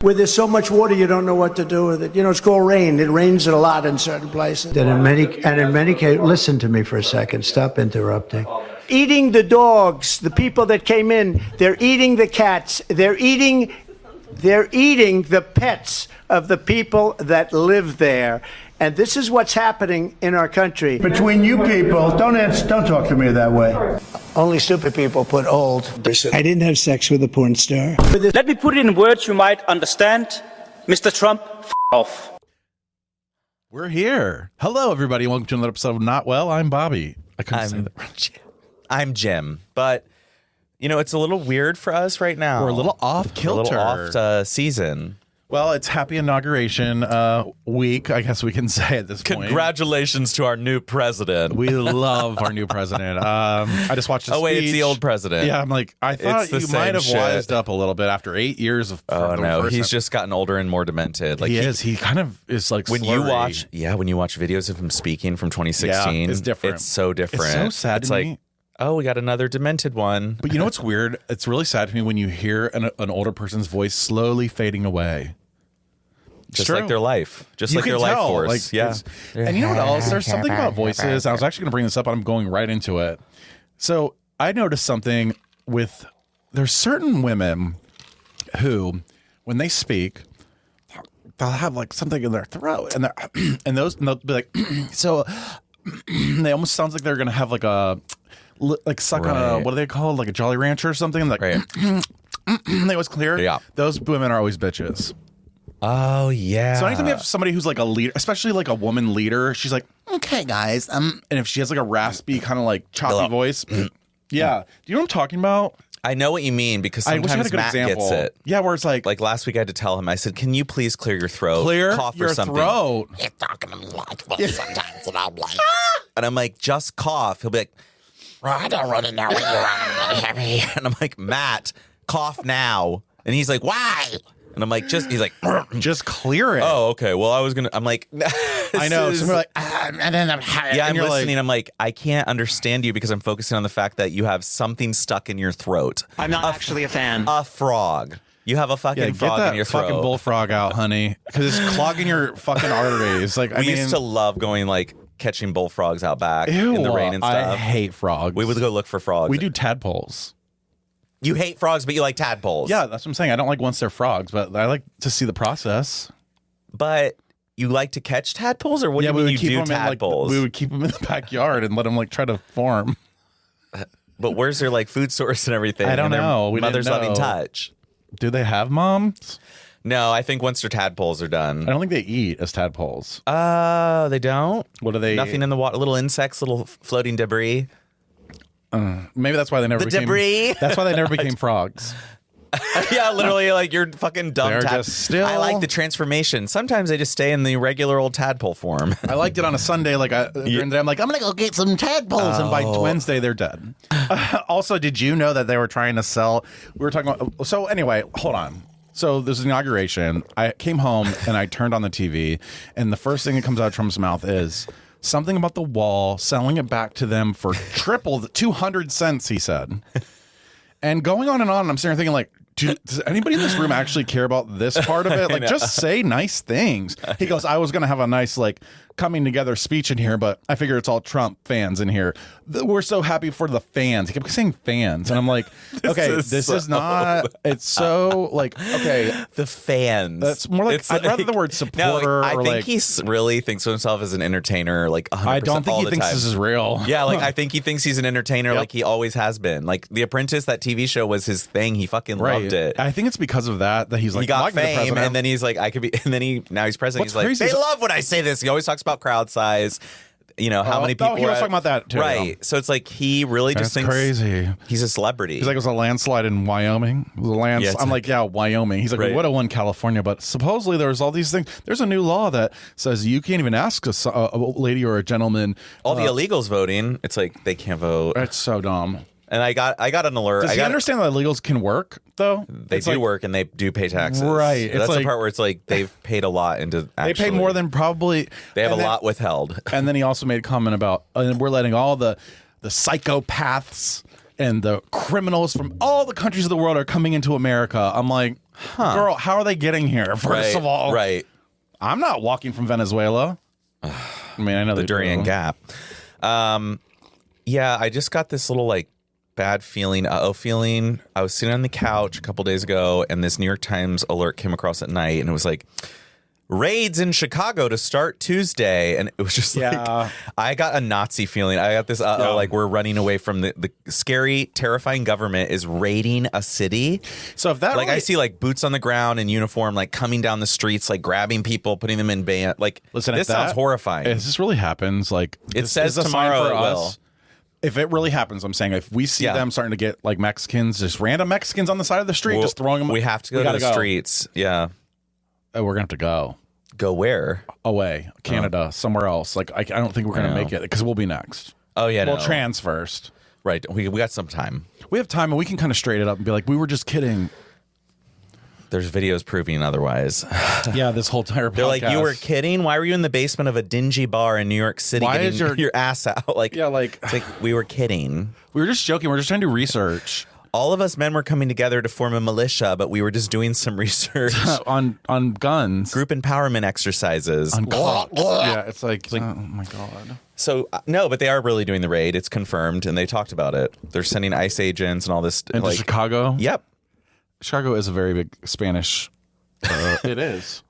Where there's so much water, you don't know what to do with it. You know, it's called rain. It rains a lot in certain places. And in many cases, listen to me for a second. Stop interrupting. Eating the dogs, the people that came in, they're eating the cats. They're eating the pets of the people that live there. And this is what's happening in our country. Between you people, don't talk to me that way. Only stupid people put old. I didn't have sex with a porn star. Let me put it in words you might understand. Mr. Trump, off. We're here. Hello, everybody. Welcome to another episode of Not Well. I'm Bobby. I'm Jim. But, you know, it's a little weird for us right now. We're a little off kilter. We're a little off season. Well, it's happy inauguration week, I guess we can say at this point. Congratulations to our new president. We love our new president. I just watched his speech. Oh, wait, it's the old president. Yeah, I'm like, I thought you might have wised up a little bit after 8 years of... Oh, no, he's just gotten older and more demented. Like He kind of is like when slurry. when you watch videos of him speaking from 2016, yeah, it's different. It's so different. It's so sad to me. Oh, we got another demented one. But you know what's weird? It's really sad to me when you hear an older person's voice slowly fading away. Just like their life. Just like their life force. Like, yeah. And you know what else? There's something about voices. I was actually going to bring this up, and I'm going right into it. So I noticed something with, there's certain women who, when they speak, they'll have like something in their throat, and they'll be like, so they almost sounds like they're going to have like a, like suck on a, what are they called? Like a Jolly Rancher or something? Like, they always clear. Yeah. Those women are always bitches. Oh, yeah. So anytime you have somebody who's like a leader, especially like a woman leader, she's like, okay, guys. And if she has like a raspy kind of like choppy voice, yeah. Do you know what I'm talking about? I know what you mean because sometimes I wish I had a good Matt example. gets it. Yeah, where it's like last week I had to tell him, I said, can you please clear your throat? Cough your or something. throat. You're talking to me like this sometimes, and I'm like, And I'm like, just cough. He'll be like, well, I don't really know what you want me. and I'm like, Matt, cough now. And he's like, why? And I'm like, he's like, Just clear it. oh, okay. Well, I'm like, I know. So we're like, And then I'm yeah, I'm you're listening. like- I'm like, I can't understand you because I'm focusing on the fact that you have something stuck in your throat. I'm not actually a fan. A frog. You have a fucking yeah, frog get that in your fucking throat. bullfrog out, honey, because it's clogging your fucking arteries. Like, We used to love going like catching bullfrogs out back ew, in the rain and stuff. I hate frogs. We would go look for frogs. We do tadpoles. You hate frogs, but you like tadpoles. Yeah, that's what I'm saying. I don't like once they're frogs, but I like to see the process. But you like to catch tadpoles, or what do you mean you do tadpoles? We would keep them in the backyard and let them like try to form. But where's their like food source and everything? I don't and their know. We mother's didn't loving know. touch. Do they have moms? No, I think once their tadpoles are done. I don't think they eat as tadpoles. They don't? What do they? Nothing in the water. Little insects, little floating debris. Maybe that's why they never became debris. That's why they never became frogs. Yeah, literally, like you're fucking dumb. They're just still. I like the transformation. Sometimes they just stay in the regular old tadpole form. I liked it on a Sunday. Like during the day, I'm like, I'm gonna go get some tadpoles, and by Wednesday they're dead. Also, did you know that they were trying to sell? We were talking about. So anyway, hold on. So there's an inauguration. I came home and I turned on the TV, and the first thing that comes out of Trump's mouth is something about the wall, selling it back to them for triple the 200 cents, he said. And going on and on, I'm sitting there thinking, like, does anybody in this room actually care about this part of it? Like, just say nice things. He goes, I was going to have a nice, like, coming together speech in here, but I figure it's all Trump fans in here. We're so happy for the fans. He kept saying fans. And I'm like, okay, this is not, it's so, like, okay. The fans. That's more like, I'd rather the word supporter. I or think like, he really thinks of himself as an entertainer, like 100% I don't think all he the thinks time. this is real. Yeah, like I think he thinks he's an entertainer, like he always has been. Like The Apprentice, that TV show was his thing. He fucking loved it. I think it's because of that he's like, he got like the fame, president. and then he's like, I could be, and then now he's president. What's he's like, crazy they is- love when I say this. He always talks about crowd size. You know, how many people. Oh, he was talking about that too. Right. So it's like he really just That's thinks crazy. he's a celebrity. He's like, it was a landslide in Wyoming. It was a landslide. Yeah, I'm like, yeah, Wyoming. He's like, Right. we would have won California, but supposedly there's all these things. There's a new law that says you can't even ask a lady or a gentleman. all the illegals voting. It's like they can't vote. It's so dumb. And I got an alert. Does he understand that illegals can work though? They It's do like, work and they do pay taxes. Right. It's That's like- the part where it's like they've paid a lot into. They Actually, pay more than probably. they have a and then- lot withheld. And then he also made a comment about we're letting all the psychopaths and the criminals from all the countries of the world are coming into America. I'm like, Girl, how are they getting here? First of all, right. I'm not walking from Venezuela. I mean, I know The they Durian do. Gap. Yeah, I just got this little like bad feeling, feeling. I was sitting on the couch a couple days ago, and this New York Times alert came across at night, and it was like, raids in Chicago to start Tuesday. And it was just like, I got a Nazi feeling. I got this, like we're running away from the scary, terrifying government is raiding a city. So if that like really, I see like boots on the ground in uniform, like coming down the streets, like grabbing people, putting them in ban. Like, listen, this if sounds that, horrifying. If this really happens, like It says tomorrow it will. If it really happens, I'm saying if we see them starting to get like Mexicans, just random Mexicans on the side of the street, just throwing them. We have to go to the streets. Yeah. Oh, we're gonna have to go. Go where? Away, Canada, somewhere else. Like I don't think we're gonna make it because we'll be next. Oh yeah, we'll trans first. Right. We got some time. We have time, and we can kind of straight it up and be like, we were just kidding. There's videos proving otherwise. Yeah, this whole entire podcast. They're like, you were kidding? Why were you in the basement of a dingy bar in New York City Why getting is your ass out? Like, yeah, like it's like we were kidding. We were just joking. We were just trying to do research. All of us men were coming together to form a militia, but we were just doing some research on guns, group empowerment exercises. Yeah, it's like oh my god. So no, but they are really doing the raid. It's confirmed, and they talked about it. They're sending ICE agents and all this. Into Chicago. Yep, Chicago is a very big Spanish. It is.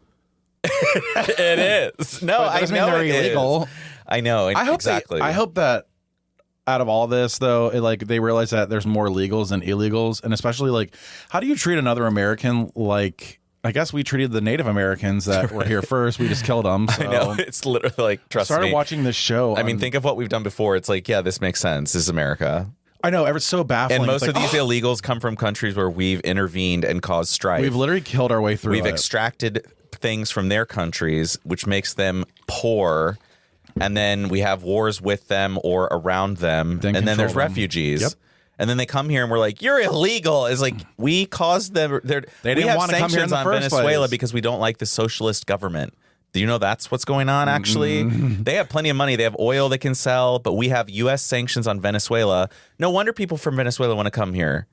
It is. No, I know they're illegal. Is. I know. I hope exactly. I hope that out of all this, though, they realize that there's more legals than illegals, and especially like, how do you treat another American like? I guess we treated the Native Americans that were here first. We just killed them. So. I know. It's literally like, trust me. Started watching this show. I mean, think of what we've done before. It's like, yeah, this makes sense. This is America. I know. It's so baffling. And most of these illegals come from countries where we've intervened and caused strife. We've literally killed our way through We've extracted things from their countries, which makes them poor. And then we have wars with them or around them. And then there's refugees. Yep. And then they come here and we're like, you're illegal. It's like, we caused them. They didn't want to come here in the first Venezuela because we don't like the socialist government. Do you know that's what's going on, actually? They have plenty of money. They have oil they can sell, but we have U.S. sanctions on Venezuela. No wonder people from Venezuela want to come here.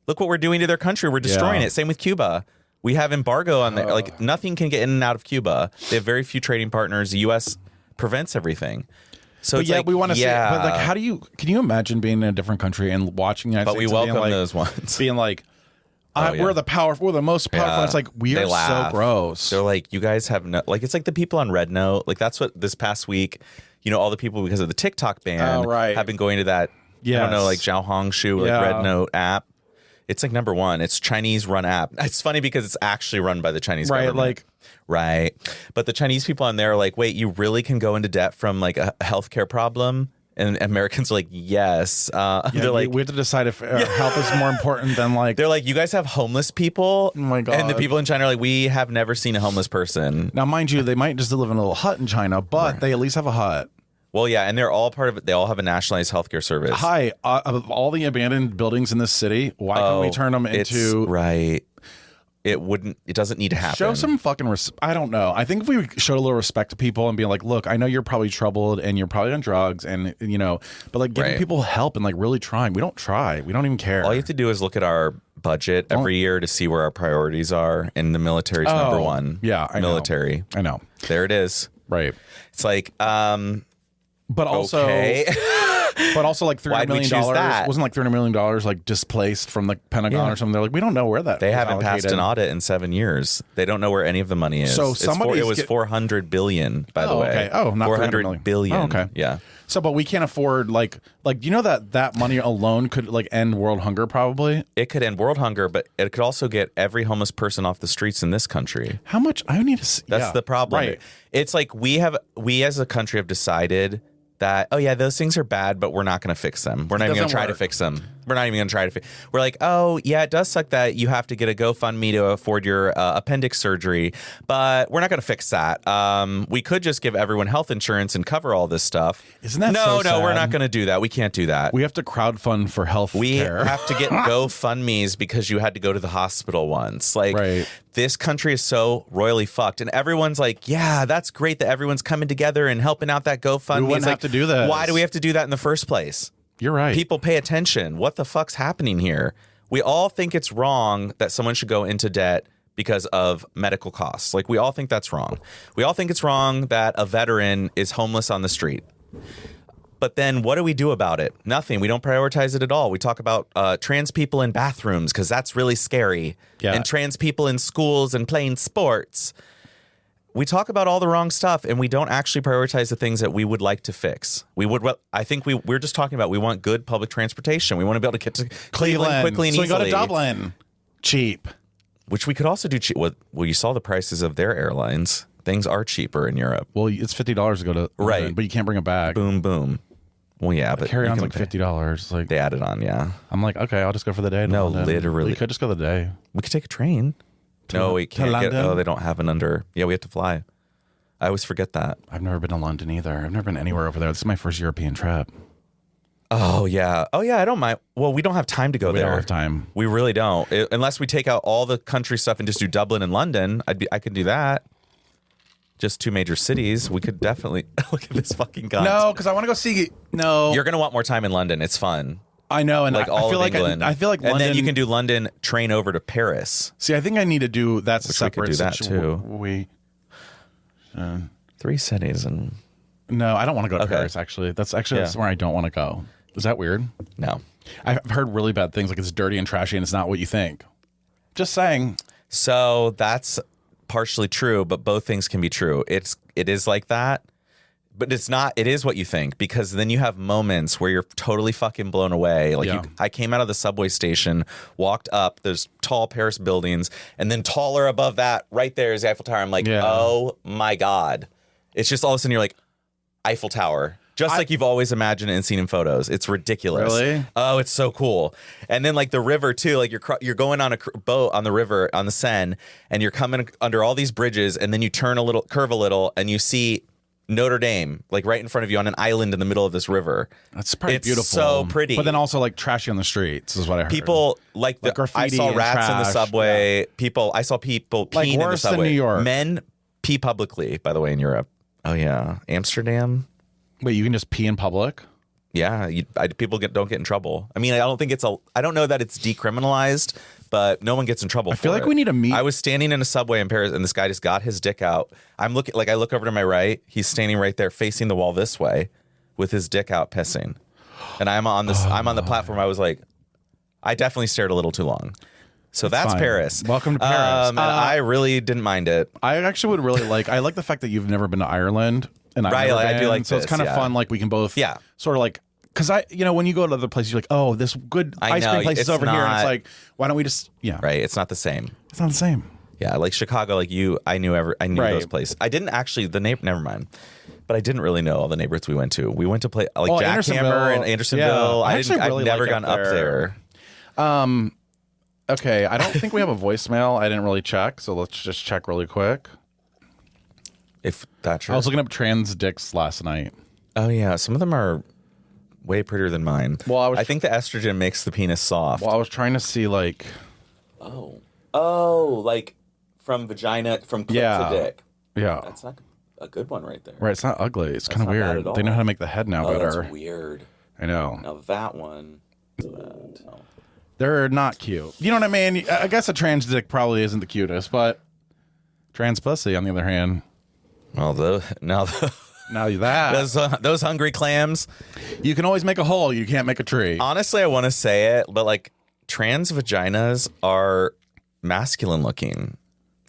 Look what we're doing to their country. We're destroying it. Same with Cuba. We have embargo on there. Like, nothing can get in and out of Cuba. They have very few trading partners. The U.S. prevents everything. So but like, we want to see. But like, can you imagine being in a different country and watching the United States? But we welcome those ones. Being like, we're the powerful, we're the most powerful. It's like, we are so gross. They're like, you guys have no, like, it's like the people on Red Note. Like, that's what this past week, all the people, because of the TikTok ban, have been going to that, I don't know, like Zhao Hongshu, like Red Note app. It's like number one. It's Chinese run app. It's funny because it's actually run by the Chinese government. Right. But the Chinese people on there are like, wait, you really can go into debt from like a healthcare problem? And Americans are like, yes. They're like, we have to decide if health is more important than like. They're like, you guys have homeless people. Oh my God. And the people in China are like, we have never seen a homeless person. Now, mind you, they might just live in a little hut in China, but they at least have a hut. Well, yeah, and they're all part of it. They all have a nationalized healthcare service. Hi, of all the abandoned buildings in this city, why can't we turn them into It doesn't need to happen. Show some fucking I don't know. I think if we showed a little respect to people and be like, look, I know you're probably troubled and you're probably on drugs and but like giving people help and like really trying. We don't try. We don't even care. All you have to do is look at our budget every year to see where our priorities are, and the military's number one. Yeah, military. I know. There it is. Right. It's like but also But also like $300 million wasn't like $300 million like displaced from the Pentagon or something. They're like, we don't know where that they haven't passed an audit in 7 years. They don't know where any of the money is. So it was 400 billion, by the way. Okay. Oh, not 400 billion. Oh, okay. Yeah. So, but we can't afford like you know that money alone could like end world hunger probably. It could end world hunger, but it could also get every homeless person off the streets in this country. How much? I need to see. That's the problem. Right. It's like we as a country have decided that, oh yeah, those things are bad, but we're not going to fix them. We're not even going to try to fix them. We're not even going to try to fix. We're like, oh yeah, it does suck that you have to get a GoFundMe to afford your appendix surgery, but we're not going to fix that. We could just give everyone health insurance and cover all this stuff. Isn't that no? So sad? We're not going to do that. We can't do that. We have to crowdfund for health care. We have to get GoFundMes because you had to go to the hospital once. Like this country is so royally fucked, and everyone's like, yeah, that's great that everyone's coming together and helping out that GoFundMe. We wouldn't have to do that. Why do we have to do that in the first place? You're right. People pay attention. What the fuck's happening here? We all think it's wrong that someone should go into debt because of medical costs. Like, we all think that's wrong. We all think it's wrong that a veteran is homeless on the street. But then what do we do about it? Nothing. We don't prioritize it at all. We talk about trans people in bathrooms because that's really scary. Yeah. And trans people in schools and playing sports. We talk about all the wrong stuff, and we don't actually prioritize the things that we would like to fix. I think we're just talking about we want good public transportation. We want to be able to get to Cleveland quickly and so easily. we go to Dublin. Cheap. Which we could also do cheap. Well, you saw the prices of their airlines. Things are cheaper in Europe. Well, it's $50 to go to London, but you can't bring a bag. Boom, boom. Well, yeah, but Carry-on's like $50. Like, they added on, yeah. I'm like, okay, I'll just go for the day. No, literally. You could just go the day. We could take a train. No, we can't get. London? Oh, they don't have an under. Yeah, we have to fly. I always forget that. I've never been to London either. I've never been anywhere over there. This is my first European trip. Oh yeah. I don't mind. Well, we don't have time to go there. We don't have time. We really don't. Unless we take out all the country stuff and just do Dublin and London. I could do that. Just 2 major cities. We could definitely look at this fucking gun. No, because I want to go see. No, You're gonna want more time in London. It's fun. I know, and Like I all feel of like England. I feel like and London. then you can do London, train over to Paris. See, I think I need to do that's Which we could separate. do that too. We 3 cities and no, I don't want to go to Okay. Paris. Actually, that's where I don't want to go. Is that weird? no. I've heard really bad things, like it's dirty and trashy, and it's not what you think. Just saying. So that's partially true, but both things can be true. It is like that, but it's not. It is what you think, because then you have moments where you're totally fucking blown away. Like Yeah. I came out of the subway station, walked up. There's tall Paris buildings, and then taller above that, right there is the Eiffel Tower. I'm like, Yeah. oh my god! It's just all of a sudden you're like, Eiffel Tower. Just like you've always imagined it and seen in photos. It's ridiculous. Really? Oh, it's so cool. And then like the river too, like you're going on a boat on the river on the Seine, and you're coming under all these bridges, and then you curve a little, and you see Notre Dame like right in front of you on an island in the middle of this river. That's pretty It's beautiful. so pretty. But then also like trashy on the streets is what I heard. People like Like I graffiti saw and rats in the trash. subway. I saw people Like peeing in the worse than subway. New York. Men pee publicly, by the way, in Europe. Oh yeah, Amsterdam. Wait, you can just pee in public? Yeah, people don't get in trouble. I mean, I don't know that it's decriminalized, but no one gets in trouble. I feel like we need to meet. I was standing in a subway in Paris, and this guy just got his dick out. I look over to my right. He's standing right there, facing the wall this way, with his dick out, pissing. And I'm on the platform. I was like, I definitely stared a little too long. So that's fine. Paris. Welcome to Paris. And I really didn't mind it. I actually would really like. I like the fact that you've never been to Ireland, and Right, I've never I do been, like so it's this, kind of yeah. fun. Like we can both, Yeah. sort of like because when you go to other places, you're like, oh, this good I ice know, cream place is it's over here, and it's not- like, why don't we just Right? It's not the same. It's not the same. Yeah, like Chicago, like you, I knew Right. those places. I didn't actually never mind. But I didn't really know all the neighborhoods we went to. We went to play like Jackhammer Andersonville. and Andersonville. Yeah. I actually I've really never like gone up up there. Okay, I don't think we have a voicemail. I didn't really check, so let's just check really quick. If that's I was looking up trans dicks last night. Oh yeah, some of them are way prettier than mine. Well, I think the estrogen makes the penis soft. Well, I was trying to see like, Oh, like from vagina, from clit Yeah. to dick. yeah, That's not a good one right there. right. It's not ugly. It's kind of not bad weird. at all. They know how to make the head now Oh, better. that's weird. I know. Now that one. No. They're not cute. You know what I mean? I guess a trans dick probably isn't the cutest, but trans pussy, on the other hand, Well, now that those hungry clams. you can always make a hole. You can't make a tree. Honestly, I want to say it, but like trans vaginas are masculine looking.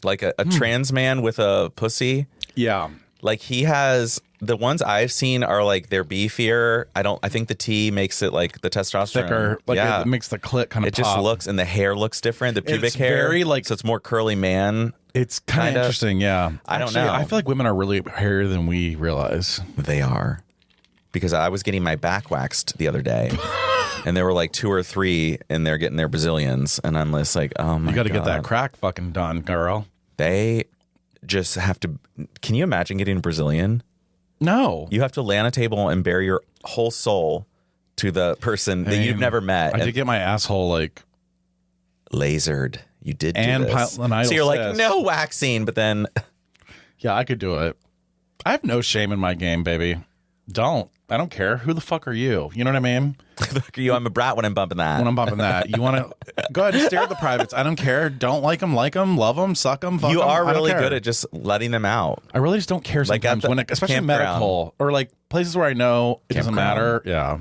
Like a trans man with a pussy. Yeah. Like he has the ones I've seen are like they're beefier. I think the T makes it like the testosterone Thicker. Like yeah. it makes the clit kind of It just looks, and the hair looks different. The pubic It's hair, very, like- so it's more curly man. It's kind of Kinda. interesting, yeah. I don't Actually, know. I feel like women are really hairier than we realize. They are, because I was getting my back waxed the other day, and there were like 2 or 3 in there getting their Brazilians, and I'm just like, oh my god, You got to get that crack fucking done, girl. They just have to. Can you imagine getting a Brazilian? No. You have to lay on a table and bare your whole soul to the person that you've never met. I and did get my asshole like lasered. You did do And this. pilonidal So you're like, cyst. no waxing, but then yeah, I could do it. I have no shame in my game, baby. Don't. I don't care. Who the fuck are you? You know what I mean? I'm a brat when I'm bumping that. When I'm bumping that. You want to go ahead and stare at the privates. I don't care. Don't like them, love them, suck them, fuck them. You are I don't really care. good at just letting them out. I really just don't care sometimes, at the especially campground. medical or like places where I know it doesn't matter. Yeah.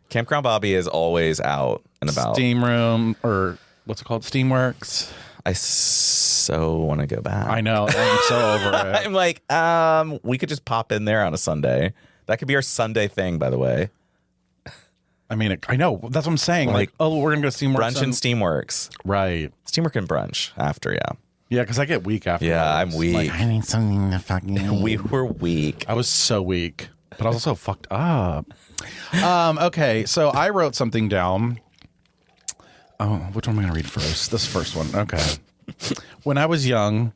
Campground Bobby is always out and about. Steam room or what's it called? Steamworks. I so want to go back. I know. I'm so over it. I'm like, we could just pop in there on a Sunday. That could be our Sunday thing, by the way. I mean, I know. That's what I'm saying. Like, oh, we're going to go Steamworks. Brunch and Steamworks. Right. Steamwork and brunch after, yeah. Yeah, because I get weak after. Yeah, I'm weak. Like, I need something to fucking. We were weak. I was so weak, but I was also fucked up. Okay, so I wrote something down. Oh, which one am I going to read first? This first one. Okay. When I was young,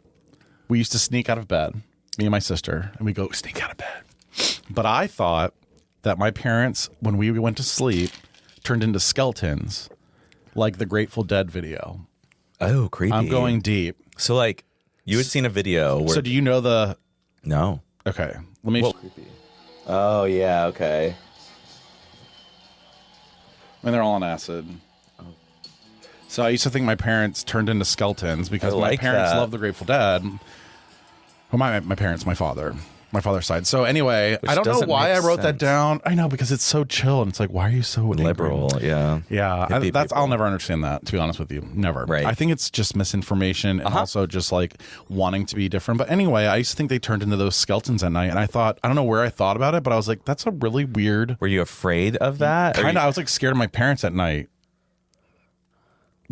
we used to sneak out of bed, me and my sister, and we go sneak out of bed. But I thought that my parents, when we went to sleep, turned into skeletons, like the Grateful Dead video. Oh, creepy. I'm going deep. So, like, you had seen a video where... So do you know the... No. Okay. Let me... Oh, yeah, okay. And they're all on acid. So I used to think my parents turned into skeletons because my parents loved the Grateful Dead. Well, my parents, my father's side. So anyway, I don't know why I wrote that down. I know, because it's so chill and it's like, why are you so liberal? angry? Yeah. Yeah. I'll never understand that, to be honest with you. Never. Right. I think it's just misinformation and also just like wanting to be different. But anyway, I used to think they turned into those skeletons at night. And I thought, I don't know where I thought about it, but I was like, that's a really weird. Were you afraid of that? Kind of. I was like scared of my parents at night.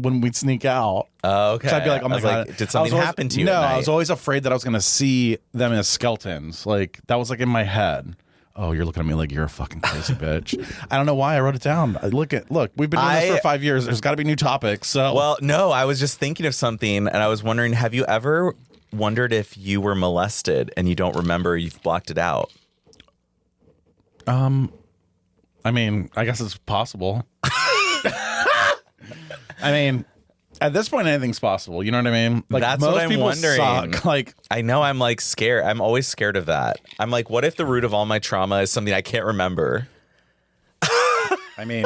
When we'd sneak out. Oh, okay. So I'd be like, oh my God. Like, did something happen to you? No, at night? I was always afraid that I was going to see them as skeletons. Like, that was like in my head. Oh, you're looking at me like you're a fucking crazy bitch. I don't know why I wrote it down. Look, we've been doing this for 5 years. There's got to be new topics. So, well, no, I was just thinking of something and I was wondering, have you ever wondered if you were molested and you don't remember, you've blocked it out? I mean, I guess it's possible. I mean, at this point, anything's possible. You know what I mean? Like, that's most what I'm people wondering. suck. Like, I know I'm like scared. I'm always scared of that. I'm like, what if the root of all my trauma is something I can't remember? I mean,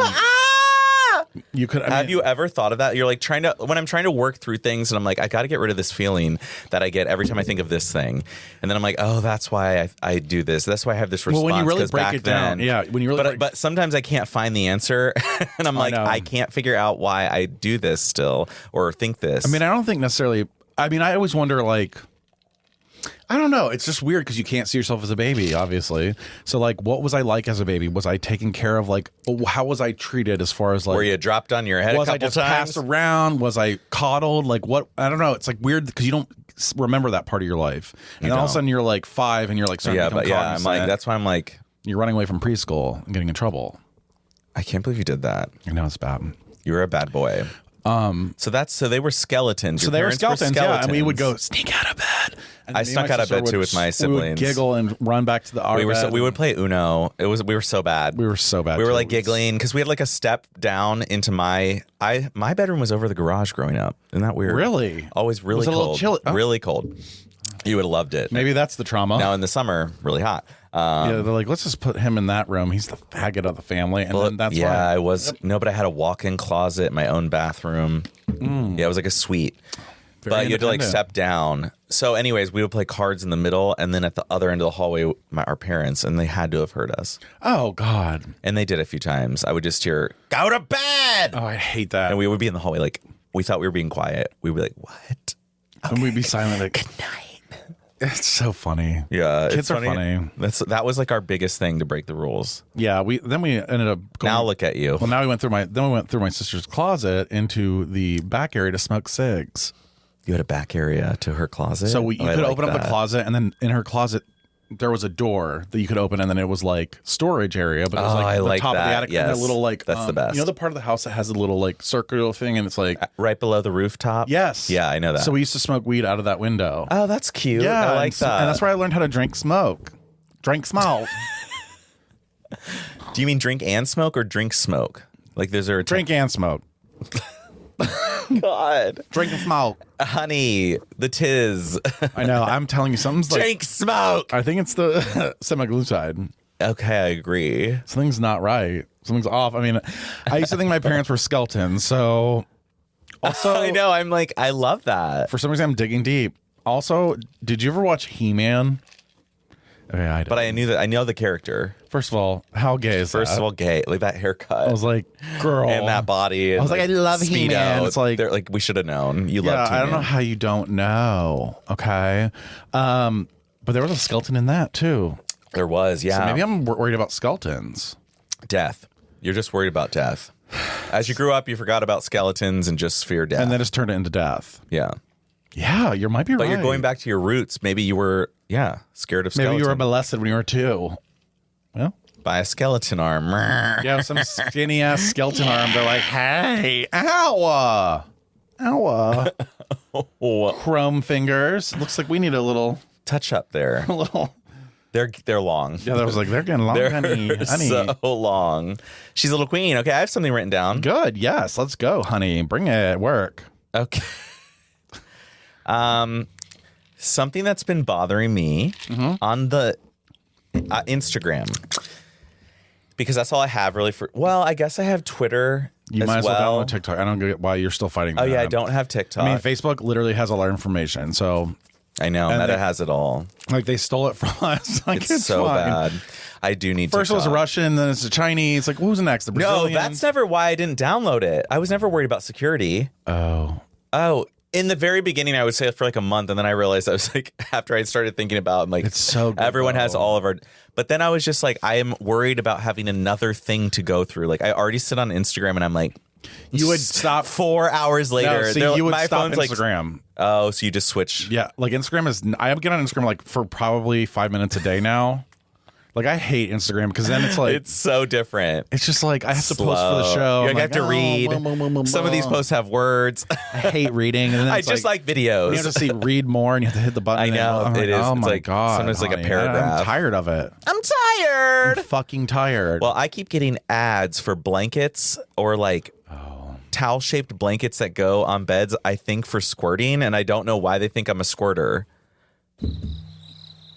you could. Have you ever thought of that? You're like when I'm trying to work through things and I'm like, I got to get rid of this feeling that I get every time I think of this thing. And then I'm like, oh, that's why I do this. That's why I have this response. Well, when you really 'cause break back it down, then, yeah. When you really, but sometimes I can't find the answer, and I'm like, I can't figure out why I do this still or think this. I mean, I don't think necessarily. I mean, I always wonder, like, I don't know. It's just weird because you can't see yourself as a baby, obviously. So, like, what was I like as a baby? Was I taken care of? Like, how was I treated as far as like? Were you dropped on your head? Was a I couple just times? passed around? Was I coddled? Like, what? I don't know. It's like weird because you don't remember that part of your life, and then all of a sudden you're like 5 and you're like starting to become cognizant. I'm like, that's why I'm like, you're running away from preschool and getting in trouble. I can't believe you did that. I know it's bad. You were a bad boy. So they were skeletons. So Your they were parents skeletons, yeah. And we would go sneak out of bed. And I snuck out of bed too with my siblings. We would giggle and run back to the our bed. We would play Uno. We were so bad. We were so bad. We were like giggling because we had like a step down into my bedroom was over the garage growing up. Isn't that weird? Really? Always really Was it a little cold. chilly? Oh. Really cold. You would have loved it. Maybe that's the trauma. Now in the summer, really hot. Yeah, they're like, let's just put him in that room. He's the faggot of the family, and then that's why. I was but I had a walk-in closet, my own bathroom. Yeah, it was like a suite. But you had to like step down. So, anyways, we would play cards in the middle, and then at the other end of the hallway, our parents, and they had to have heard us. Oh God! And they did a few times. I would just hear, "Go to bed!" Oh, I hate that. And we would be in the hallway, like we thought we were being quiet. We'd be like, "What?" And we'd be silent, like, "Good night." It's so funny. Yeah, kids are funny. That was like our biggest thing to break the rules. Yeah, we ended up going, now look at you. Well, now we went through my sister's closet into the back area to smoke cigs. You had a back area to her closet, so you could open up the closet, and then in her closet there was a door that you could open, and then it was like storage area, but it was like the top of the attic, and a little like that's the best. You know the part of the house that has a little like circular thing, and it's like right below the rooftop. Yes, yeah, I know that. So we used to smoke weed out of that window. Oh, that's cute. Yeah, I like that. And that's where I learned how to drink smoke. Drink smoke. Do you mean drink and smoke or drink smoke? Like there's a drink and smoke. God. Drink and smoke. Honey, the tiz. I know. I'm telling you, something's like... Drink smoke. I think it's the semaglutide. Okay, I agree. Something's not right. Something's off. I mean, I used to think my parents were skeletons. So also, I know. I'm like, I love that. For some reason, I'm digging deep. Also, did you ever watch He-Man? Okay, I don't. But I knew that. I know the character. First of all, how gay is that? First of all, gay. Like that haircut. I was like, girl. And that body. And I was like, I love Speedo. He-Man. It's like, they're like, we should have known. You yeah, loved He-Man. I don't know how you don't know. Okay. But there was a skeleton in that too. There was, yeah. So maybe I'm worried about skeletons. Death. You're just worried about death. As you grew up, you forgot about skeletons and just feared death. And then just turned it into death. Yeah. Yeah, you might be right. But you're going back to your roots. Maybe you were, scared of skeletons. Maybe you were molested when you were 2. Well, by a skeleton arm. yeah, some skinny ass skeleton arm. They're like, hey, ow, crumb fingers. Looks like we need a little touch up there. A little. They're long. Yeah, that was like, they're getting long, they're honey. so long. She's a little queen. Okay, I have something written down. Good. Yes, let's go, honey. Bring it. Work. Okay. Something that's been bothering me on the Instagram, because that's all I have really for. Well, I guess I have Twitter. You might as well download TikTok. I don't get why you're still fighting. Oh yeah, I don't have TikTok. I mean, Facebook literally has all our information, so. I know Meta has it all. Like they stole it from us. Like, it's so fine. bad. I do need. First TikTok. it was Russian, then it's a Chinese. Like who's next? The Brazilian? No, that's never why I didn't download it. I was never worried about security. Oh. In the very beginning, I would say it for like a month, and then I realized I was like, after I started thinking about, I'm like, it's so good, everyone though. has all of our. But then I was just like, I am worried about having another thing to go through. Like I already sit on Instagram, and I'm like, you would stop 4 hours later. No, see, you would my stop phone's Instagram. Like, oh, so you just switch? Yeah, like Instagram is. I get on Instagram like for probably 5 minutes a day now. Like I hate Instagram because then it's like it's so different. It's just like I have to Slow. post for the show. You have to read. Some of these posts have words. I hate reading. And then I it's just like videos. You have to see read more, and you have to hit the button. I know and it is. Oh it's my like, god! sometimes like a honey, paragraph. I'm tired of it. I'm tired. I'm fucking tired. Well, I keep getting ads for blankets or like towel-shaped blankets that go on beds. I think for squirting, and I don't know why they think I'm a squirter.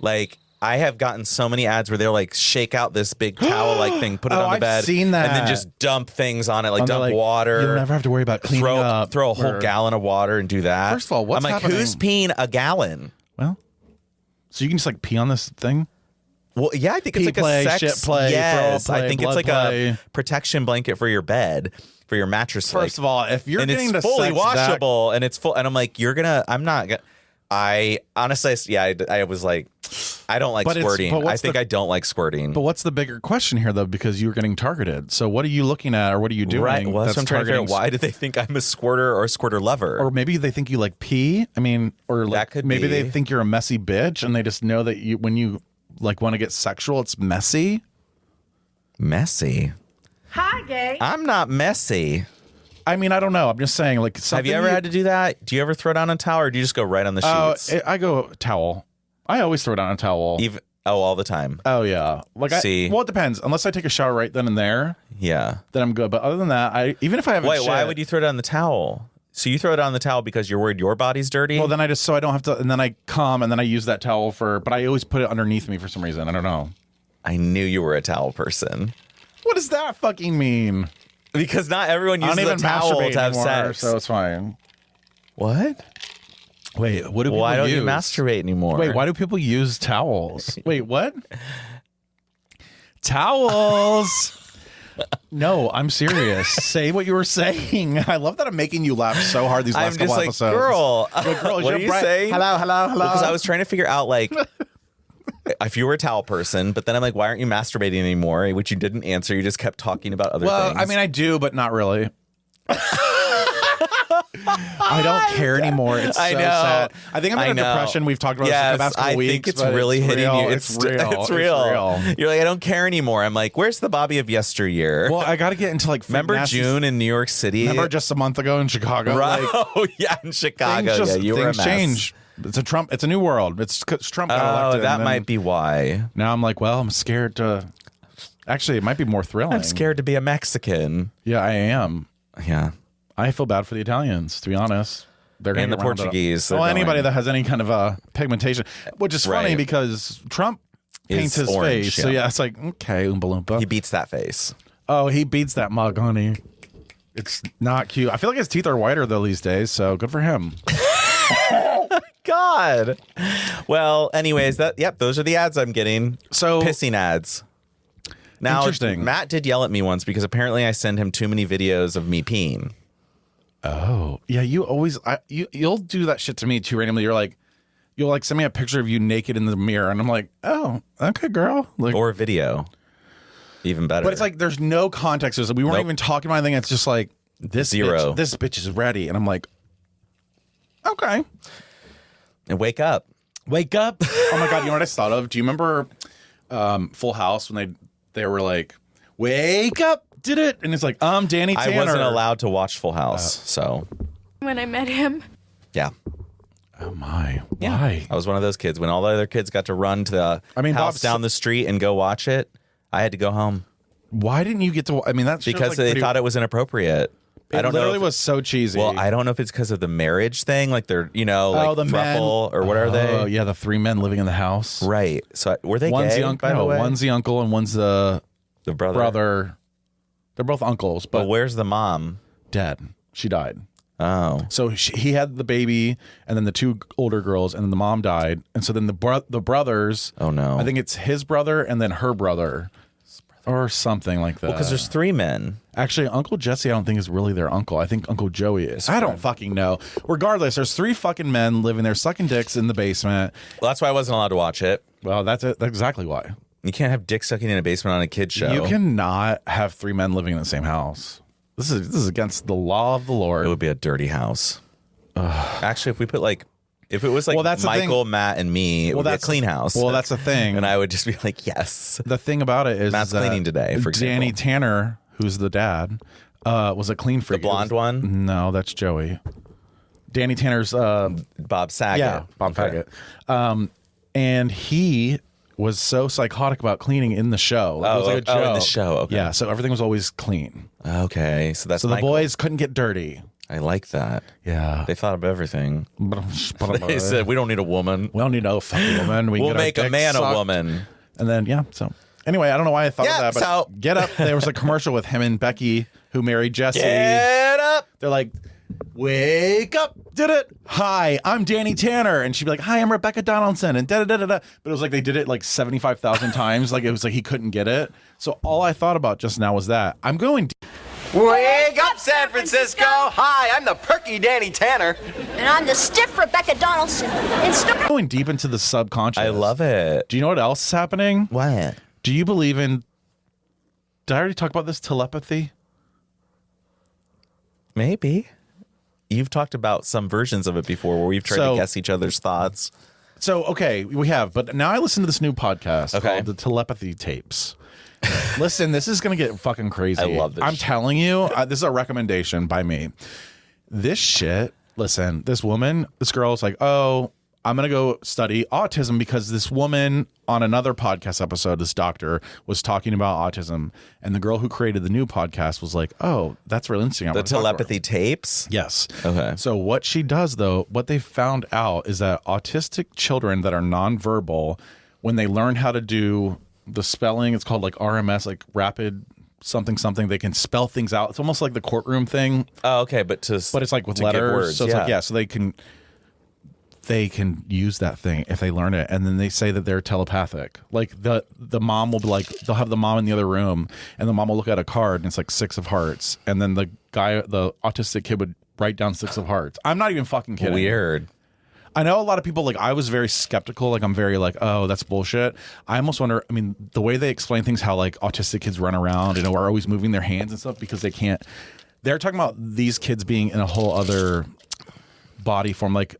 Like. I have gotten so many ads where they'll like shake out this big towel-like thing, put it on the bed, I've seen that. and then just dump things on it, like dump water. You'll never have to worry about cleaning up. Throw a whole gallon of water and do that. First of all, what's I'm like, happening? who's peeing a gallon? Well, so you can just like pee on this thing. Well, yeah, I think Pee it's like play, a sex. shit play, yes, throw play, I think it's blood like play. a protection blanket for your bed, for your mattress. First of all, if you're and getting it's the fully sex washable, and it's full, and I'm like, I'm not gonna. I honestly, I was like, I don't like squirting. I think I don't like squirting. But what's the bigger question here, though? Because you're getting targeted. So what are you looking at, or what are you doing? Right. Well, that's what I'm trying to figure out. Why do they think I'm a squirter or a squirter lover? Or maybe they think you like pee. I mean, or like, that could maybe be. they think you're a messy bitch, and they just know that you, when you like want to get sexual, it's messy. Messy. Hi, gay. I'm not messy. I mean, I don't know. I'm just saying, like, have you ever had to do that? Do you ever throw down a towel, or do you just go right on the sheets? I go towel. I always throw down a towel. All the time. Oh yeah. Like See? well, it depends. Unless I take a shower right then and there, Yeah. then I'm good. But other than that, even if I haven't. Wait, why shit- would you throw down the towel? So you throw it on the towel because you're worried your body's dirty? Well, then I don't have to, and then I come, and then I use that towel but I always put it underneath me for some reason. I don't know. I knew you were a towel person. What does that fucking mean? Because not everyone I uses don't a even towel masturbate to have anymore, sex. so it's fine. What? Wait, what do people Why don't use? you masturbate anymore? Wait, why do people use towels? Wait, what? Towels. No, I'm serious. Say what you were saying. I love that I'm making you laugh so hard these last I'm couple just like, episodes. girl, Girl, what are you saying? Hello. Because I was trying to figure out, like, if you were a towel person, but then I'm like, why aren't you masturbating anymore? Which you didn't answer. You just kept talking about other Well, things. I mean, I do, but not really. I don't care anymore. It's so I know. sad. I think I'm in I a know. depression. We've talked about Yes, this the past couple I weeks. think it's but really hitting real. you. It's real. It's real. You're like, I don't care anymore. I'm like, where's the Bobby of yesteryear? Well, I got to get into like remember nasty- June in New York City? Remember just a month ago in Chicago? Right. Like, Oh yeah, in Chicago. things just, Yeah, you were a things mess. change. It's a Trump. It's a new world. It's 'cause Trump got elected. that and then might be why. Now I'm like, well, I'm scared to. Actually, it might be more thrilling. I'm scared to be a Mexican. Yeah, I am. Yeah. I feel bad for the Italians, to be honest. They're gonna And the get rounded up. Portuguese, Well, they're anybody going. that has any kind of pigmentation, which is funny Right. because Trump paints his orange, face. So yeah, it's like, okay, Oompa Loompa. He beats that face. Oh, he beats that mug, honey. It's not cute. I feel like his teeth are whiter though these days, so good for him. God. Well, anyways, those are the ads I'm getting. So pissing ads. Now, interesting. Matt did yell at me once because apparently I send him too many videos of me peeing. Oh, yeah, you always you'll do that shit to me too randomly. You'll like send me a picture of you naked in the mirror and I'm like, "Oh, okay, girl." Like, or a video. Even better. but it's like there's no context. We weren't even talking about anything. It's just like this bitch is ready and I'm like, "Okay." And wake up. Wake up. Oh my god, you know what I thought of? Do you remember Full House when they were like, "Wake up." Did it? And it's like, Danny Tanner. I wasn't allowed to watch Full House, so. When I met him. Yeah. Oh my. Yeah. Why? I was one of those kids. When all the other kids got to run to the house down the street and go watch it, I had to go home. Why didn't you get to? I mean, that's because they thought it was inappropriate. I don't know. It was so cheesy. Well, I don't know if it's because of the marriage thing, like they're, the throuple, or what are they? Oh, yeah, the three men living in the house. Right. So were they one's gay, by the way? One's the uncle and one's the brother. They're both uncles, but where's the mom? Dead. She died. Oh. So he had the baby, and then the two older girls, and then the mom died, and so then the brothers. Oh no! I think it's his brother and then her brother, or something like that. Well, because there's three men. Actually, Uncle Jesse, I don't think is really their uncle. I think Uncle Joey is. I don't fucking know. Regardless, there's three fucking men living there sucking dicks in the basement. Well, that's why I wasn't allowed to watch it. Well, that's it. That's exactly why. You can't have dick sucking in a basement on a kid's show. You cannot have three men living in the same house. This is against the law of the Lord. It would be a dirty house. Actually, if it was like that's Michael, Matt, and me, it would be a clean house. Well, that's the thing. And I would just be like, yes. The thing about it is Matt's cleaning today, for example. Danny Tanner, who's the dad, was a clean freak. The blonde one? No, that's Joey. Danny Tanner's Bob Saget. Yeah, Bob Saget. And he was so psychotic about cleaning in the show. It was like a joke. In the show. Okay. Yeah, so everything was always clean. Okay, so that's so the boys couldn't get dirty. I like that. Yeah, they thought of everything. They said, "We don't need a woman. We don't need no fucking woman. We'll make a man a woman." And then so anyway, I don't know why I thought of that, but Get Up. There was a commercial with him and Becky who married Jesse. Get up. They're like, wake up. Did it? Hi, I'm Danny Tanner. And she'd be like, hi, I'm Rebecca Donaldson. And da-da-da-da-da. But it was like they did it like 75,000 times. Like it was like he couldn't get it. So all I thought about just now was that. I'm going wake up, San Francisco. Hi, I'm the perky Danny Tanner. And I'm the stiff Rebecca Donaldson. Going deep into the subconscious. I love it. Do you know what else is happening? What? Do you believe in... Did I already talk about this telepathy? Maybe. You've talked about some versions of it before where we've tried to guess each other's thoughts. So, okay, we have. But now I listen to this new podcast called The Telepathy Tapes. Listen, this is going to get fucking crazy. I love this I'm telling you, this is a recommendation by me. This shit, listen, this girl is like, oh, I'm going to go study autism because this woman on another podcast episode, this doctor, was talking about autism. And the girl who created the new podcast was like, oh, that's really interesting. The telepathy tapes? Yes. Okay. So what she does, though, what they found out is that autistic children that are nonverbal, when they learn how to do the spelling, it's called like RMS, like rapid something, they can spell things out. It's almost like the courtroom thing. Oh, okay. But it's like with letters. Words, so it's like, so they can use that thing if they learn it, and then they say that they're telepathic. Like the mom will be like, they'll have the mom in the other room, and the mom will look at a card, and it's like 6 of hearts, and then the autistic kid would write down 6 of hearts. I'm not even fucking kidding. Weird. I know a lot of people, like, I was very skeptical. Like, I'm very like, oh, that's bullshit. I almost wonder, I mean, the way they explain things, how like autistic kids run around and are always moving their hands and stuff because they can't. They're talking about these kids being in a whole other body form. Like,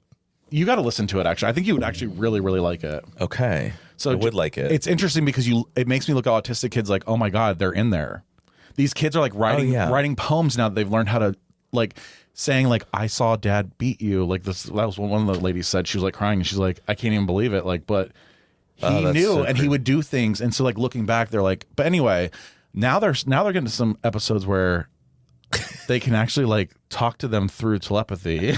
you got to listen to it, actually. I think you would actually really, really like it. Okay. So I would like it. It's interesting because it makes me look at autistic kids like, oh my God, they're in there. These kids are like writing poems now that they've learned how to, like, saying like, I saw dad beat you. Like this, that was what one of the ladies said. She was like crying and she's like, I can't even believe it. Like, but he knew so and he would do things. And so like looking back, they're like, but anyway, now they're getting to some episodes where they can actually like talk to them through telepathy.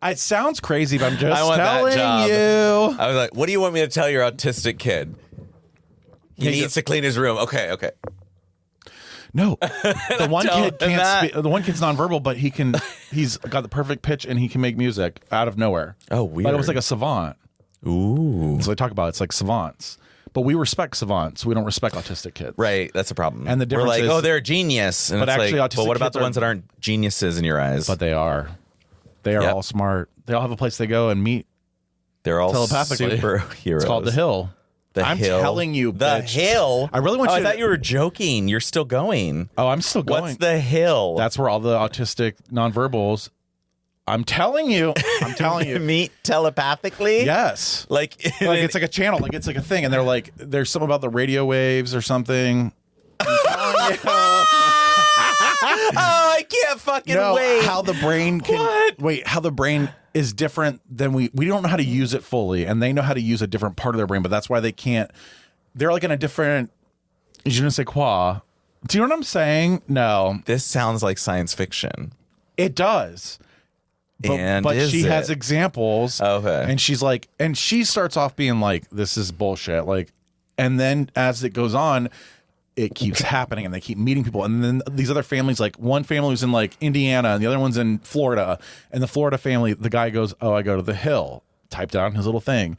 It sounds crazy, but I'm just telling you. you. I was like, what do you want me to tell your autistic kid? He needs to clean his room. Okay. No, the one kid can't speak. The one kid's nonverbal, but he's got the perfect pitch and he can make music out of nowhere. Oh, weird. But it was like a savant. Ooh. So they talk about it's like savants. But we respect savants. We don't respect autistic kids. Right. That's a problem. And the difference We're like, is, oh, they're a genius. And but it's actually, like, autistic but what about kids the ones that aren't geniuses in your eyes? But they are. They are all smart. They all have a place they go and meet. They're all telepathically. superheroes. It's called The Hill. I'm telling you, The bitch. Hill. I really want you I to... thought you were joking. You're still going. Oh, I'm still going. What's The Hill? That's where all the autistic nonverbals... I'm telling you. Meet telepathically? Yes. Like it's like a channel. Like it's like a thing. And they're like, there's something about the radio waves or something. I'm telling you. Oh, I can't fucking wait. How the brain can... Wait, how the brain is different than we don't know how to use it fully. And they know how to use a different part of their brain, but that's why they can't... They're like in a different... Je ne sais quoi. Do you know what I'm saying? No. This sounds like science fiction. It does. But she has examples. Okay. And she's like, and she starts off being like, this is bullshit. Like, and then as it goes on, it keeps happening and they keep meeting people. And then these other families, like one family was in like Indiana and the other one's in Florida. And the Florida family, the guy goes, oh, I go to The Hill. Typed down his little thing.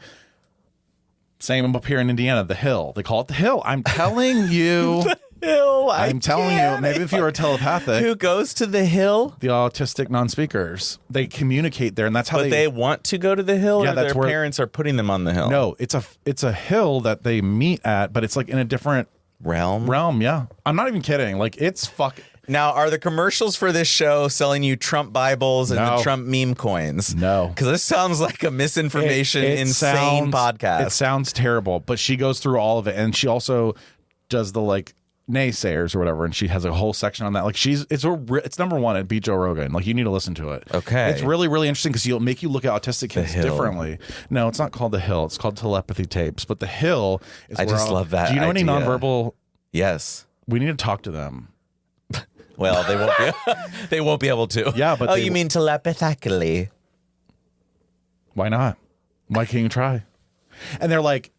Same up here in Indiana, The Hill. They call it The Hill. I'm telling you. Hill. I'm telling you, maybe if you were telepathic. Who goes to The Hill? The autistic non-speakers. They communicate there, and that's how But they want to go to The Hill, Yeah, or that's their where- parents are putting them on the hill? No, it's a hill that they meet at, but it's like in a different realm. Yeah, I'm not even kidding. Like it's fucking. Now, are the commercials for this show selling you Trump Bibles and the Trump meme coins? No. Because this sounds like a misinformation, insane podcast. It sounds terrible, but she goes through all of it, and she also does the like naysayers or whatever, and she has a whole section on that. Like it's number one. It beat Joe Rogan. Like you need to listen to it. Okay. It's really, really interesting because you'll make you look at autistic kids Hill. differently. No, it's not called The Hill. It's called Telepathy Tapes. But The Hill is I just love that Do you know any idea. nonverbal? Yes. We need to talk to them. Well, they won't be. They won't be able to. Yeah, but you mean telepathically? Why not? Why can't you try? And they're like,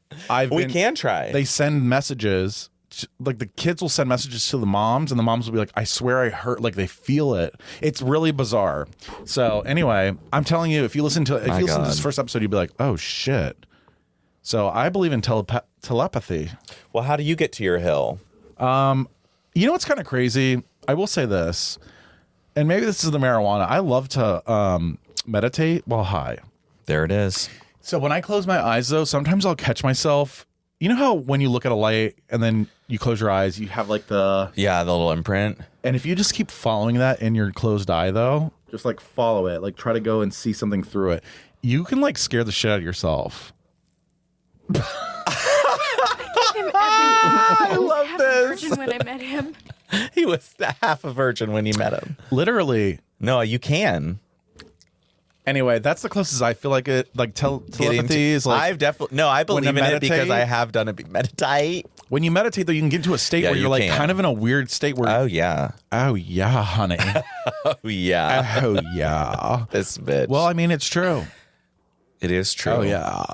We can try. They send messages. Like the kids will send messages to the moms, and the moms will be like, I swear I heard, like they feel it. It's really bizarre. So anyway, I'm telling you, if you listen to this first episode, you'd be like, oh shit. So I believe in telepathy. Well, how do you get to your hill? You know what's kind of crazy? I will say this, and maybe this is the marijuana. I love to meditate while high. There it is. So when I close my eyes, though, sometimes I'll catch myself. You know how when you look at a light and then you close your eyes, you have like the little imprint. And if you just keep following that in your closed eye, though, just like follow it, like try to go and see something through it, you can like scare the shit out of yourself. I love this. Virgin when I met him. He was half a virgin when you met him. Literally. No, you can. Anyway, that's the closest I feel like it. Like telepathy is like. I've definitely I believe in it because I have done it. Meditate. When you meditate, though, you can get into a state where you're like kind of in a weird state where. Oh yeah. Oh yeah, honey. Oh yeah. Oh yeah. This bitch. Well, I mean, it's true. It is true. Oh yeah.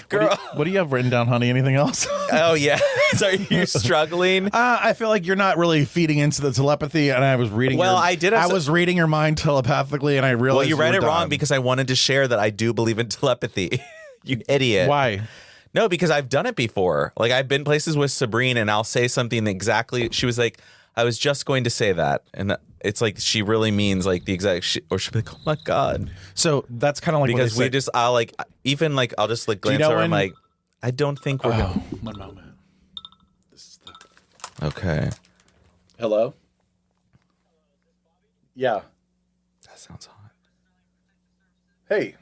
Girl, what do you have written down, honey? Anything else? Oh yeah. So are you struggling? I feel like you're not really feeding into the telepathy, and I was reading. Well, I was reading your mind telepathically, and I realized. Well, you read were it wrong done. because I wanted to share that I do believe in telepathy. You idiot. Why? No, because I've done it before. Like I've been places with Sabrina, and I'll say something exactly. She was like, "I was just going to say that," and it's like she really means like the exact. Or she'll be like, "Oh my god." So that's kind of like because what they say. I'll like even like I'll just like glance over. I'm like, I don't think we're. One moment. Okay. Hello. Yeah. That sounds hot. Hey.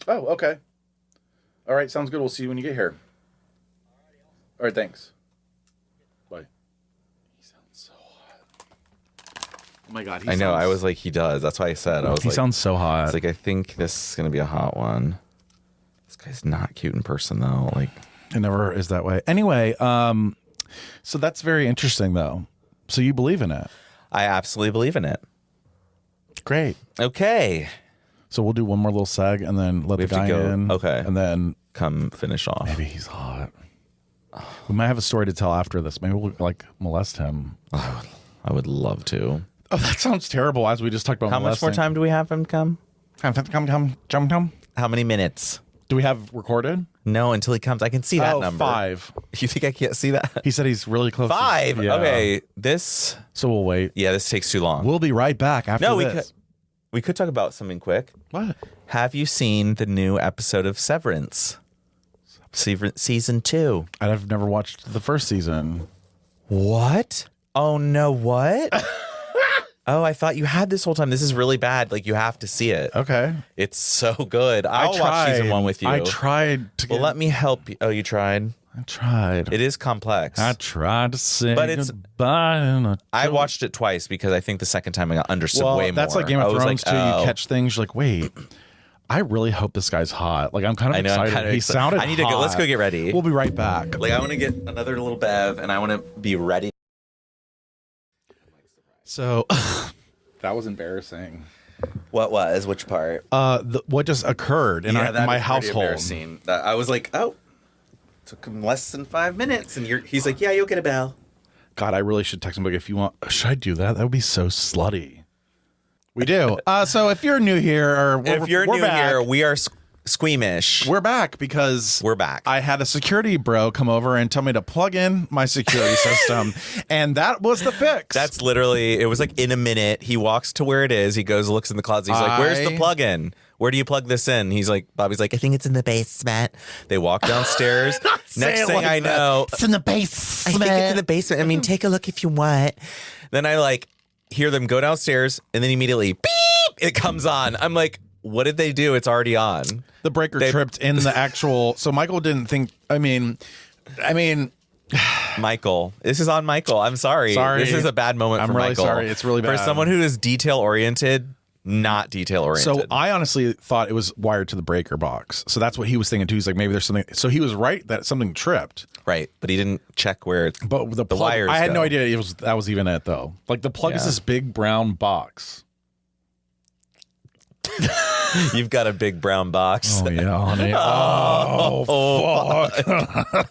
Oh, okay. All right, sounds good. We'll see you when you get here. All right, thanks. Bye. He sounds so hot. Oh my god, I know. I was like, he does. That's why I said. I was he like, sounds so hot. It's like I think this is gonna be a hot one. This guy's not cute in person though. Like. It never is that way. Anyway, so that's very interesting, though. So you believe in it? I absolutely believe in it. Great. Okay. So we'll do one more little seg and then let the guy in. Okay. And then come finish off. Maybe he's hot. We might have a story to tell after this. Maybe we'll like molest him. I would love to. Oh, that sounds terrible. As we just talked about How molesting. much more time do we have him come? Come. How many minutes? Do we have recorded? No, until he comes. I can see that number. 5. You think I can't see that? He said he's really close. 5. Yeah. Okay. This. So we'll wait. Yeah, this takes too long. We'll be right back after this. We could talk about something quick. What? Have you seen the new episode of Severance? Season 2. I've never watched the first season. What? Oh, no, what? Oh, I thought you had this whole time. This is really bad. Like, you have to see it. Okay. It's so good. I'll watch season 1 with you. I tried to Well, let me help you. Oh, you tried? I tried. It is complex. I tried to say But it's- goodbye. I watched it twice because I think the second time I understood way more. That's like Game I of was Thrones, like, too. oh. You catch things, you're like, wait, I really hope this guy's hot. Like, I'm kind of I know, I'm excited. kind of He excited. sounded I need to go. Let's hot. go get ready. We'll be right back. Like, I want to get another little bev, and I want to be ready. So, that was embarrassing. What was? Which part? What just occurred in, that in my was pretty household. embarrassing. I was like, oh, took him less than 5 minutes, and he's like, yeah, you'll get a bell. God, I really should text him. Like, if you want, should I do that? That would be so slutty. We do. So if you're new here, or If you're we're new back, here, we are squeamish. we're back because We're back. I had a security bro come over and tell me to plug in my security system, and that was the fix. That's literally, it was like in a minute. He walks to where it is. He goes, looks in the closet. He's like, where's the plug-in? Where do you plug this in? He's like, Bobby's like, I think it's in the basement. They walk downstairs. Next thing I know, It's in the basement. I think it's in the basement. I mean, take a look if you want. Then I like hear them go downstairs, and then immediately, beep, it comes on. I'm like, what did they do? It's already on. the breaker tripped in the actual. So Michael didn't think. I mean, Michael. This is on Michael. I'm sorry. Sorry. This is a bad moment I'm for really Michael. sorry. It's really bad. For someone who is detail-oriented, not detail-oriented. So I honestly thought it was wired to the breaker box. So that's what he was thinking too. He's like, maybe there's something. So he was right that something tripped. Right, but he didn't check where it's But the plug, wires I had go. no idea that was even it though. Like the plug is Yeah. this big brown box. You've got a big brown box. Oh yeah, honey. Oh, fuck.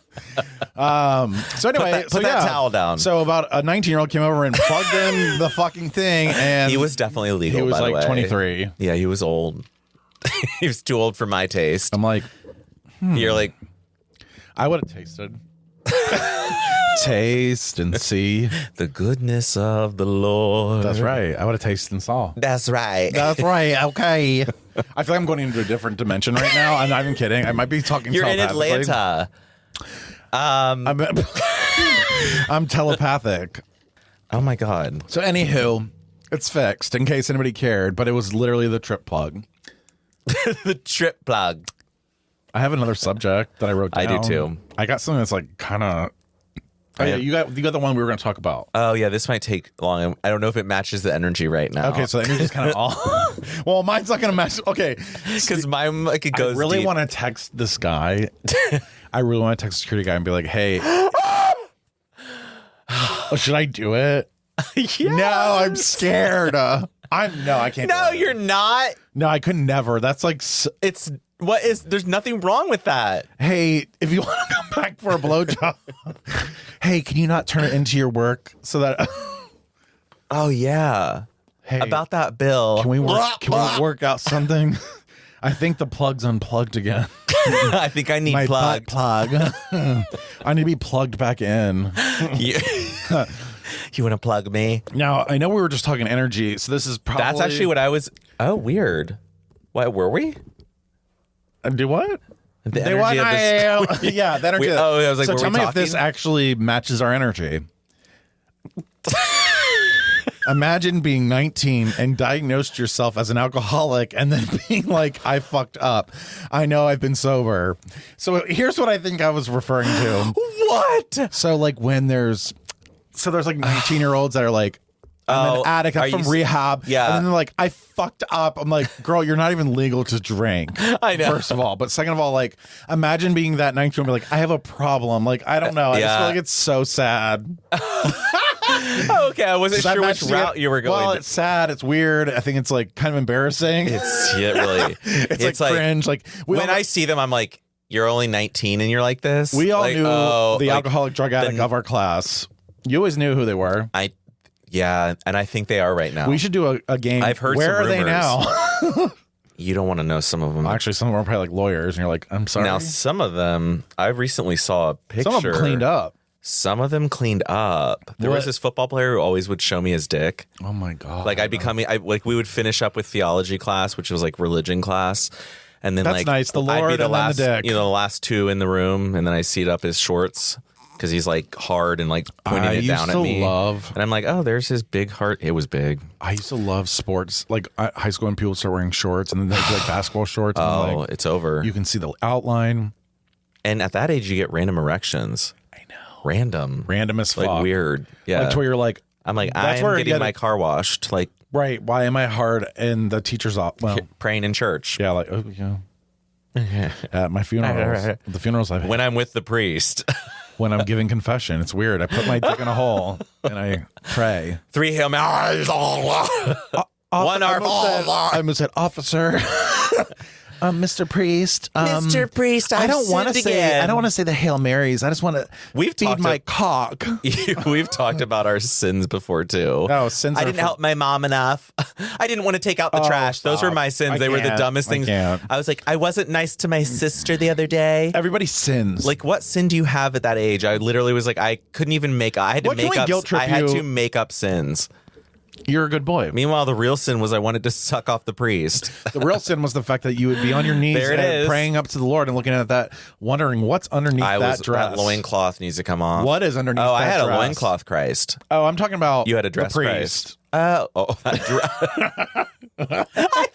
So anyway, Put that towel down. So about a 19-year-old came over and plugged in the fucking thing, and He was definitely illegal. he was by the like way. 23. Yeah, he was old. He was too old for my taste. I'm like, You're like, I would have tasted. Taste and see. the goodness of the Lord. That's right. I would have tasted and saw. That's right. That's right. Okay. I feel like I'm going into a different dimension right now. I'm not even kidding. I might be talking. You're in telepathically. Atlanta. I'm telepathic. Oh my God. So anywho, it's fixed in case anybody cared, but it was literally the trip plug. The trip plug. I have another subject that I wrote down. I do too. I got something that's like kind of. Oh yeah, you got the one we were going to talk about. Oh yeah, this might take long. I don't know if it matches the energy right now. Okay, so the energy's kind of all. Well, mine's not going to match. Okay, because mine like it I goes. really deep. want to text this guy. I really want to text the security guy and be like, "Hey, should I do it?" Yes. No, I'm scared. I can't. No, do it. you're not. No, I could never. That's like. It's what is. There's nothing wrong with that. Hey, if you want to come back for a blowjob, hey, can you not turn it into your work so that? Oh yeah. Hey, About that bill. Can we work out something? I think the plug's unplugged again. I think I need My plugged. butt plug. I need to be plugged back in. You, you want to plug me? Now, I know we were just talking energy, so this is probably... That's actually what I was. Oh, weird. What were we? Do what? The energy of this. Yeah, the energy. I was like, so were tell we me if this talking? actually matches our energy. Imagine being 19 and diagnosed yourself as an alcoholic and then being like, I fucked up. I know I've been sober. So here's what I think I was referring to. What? So like when there's like 19-year-olds that are like, I'm an addict, I'm from rehab. Yeah. And then they're like, I fucked up. I'm like, girl, you're not even legal to drink. I know. First of all. But second of all, like, imagine being that 19-year-old and be like, I have a problem. Like, I don't know. I just feel like it's so sad. Oh, okay, I wasn't Does that sure match which the- route you were going. Well, it's sad. It's weird. I think it's like kind of embarrassing. Really. It's like cringe. Like when I see them, I'm like, you're only 19 and you're like this. we all Like, knew oh, the like, alcoholic drug addict of our class. You always knew who they were. Yeah, and I think they are right now. We should do a game. I've heard Where some are they rumors. now? You don't want to know some of them. Actually, some of them are probably like lawyers, and you're like, I'm sorry. Now, some of them, I recently saw a picture. Some of them cleaned up. Some of them cleaned up. There was this football player who always would show me his dick. Oh my god! Like we would finish up with theology class, which was like religion class, and then That's like nice. The I'd be Lord the and then last, the dick. the last two in the room, and then I seat up his shorts because he's like hard and like pointing it down at me. And I'm like, oh, there's his big heart. It was big. I used to love sports, like high school, when people start wearing shorts, and then they do like basketball shorts. And Oh, like, it's over. you can see the outline. And at that age, you get random erections. I know. Random as fuck. Like weird. Yeah. Like to where you're like, I'm like, that's I'm where getting my car washed. Like right. Why am I hard in the teacher's office? Well, praying in church. yeah, like oh yeah. At my funerals, the funerals I've When I'm with the priest. when I'm giving confession, it's weird. I put my dick in a hole and I pray. 3 Hail Marys. One I Our almost said, officer. Mr. Priest. Mr. Priest, I don't want to say. I don't want to say the Hail Marys. I just want to. We've feed talked my cock. We've talked about our sins before too. Oh, sins I are didn't for- help my mom enough. I didn't want to take out the trash. Those were stop. my sins. I They were the can't. dumbest I things. can't. I was like, I wasn't nice to my sister the other day. Everybody sins. Like, what sin do you have at that age? I literally was like, I couldn't even make. I had to What can make we up. guilt trip I had you? to make up sins. You're a good boy. Meanwhile, the real sin was I wanted to suck off the priest. The real sin was the fact that you would be on your knees There it and is. praying up to the Lord and looking at that, wondering what's underneath that dress. That loincloth needs to come off. What is underneath Oh, that I had dress? a loincloth, Christ. Oh, I'm talking about You had a dress, the priest. Christ. I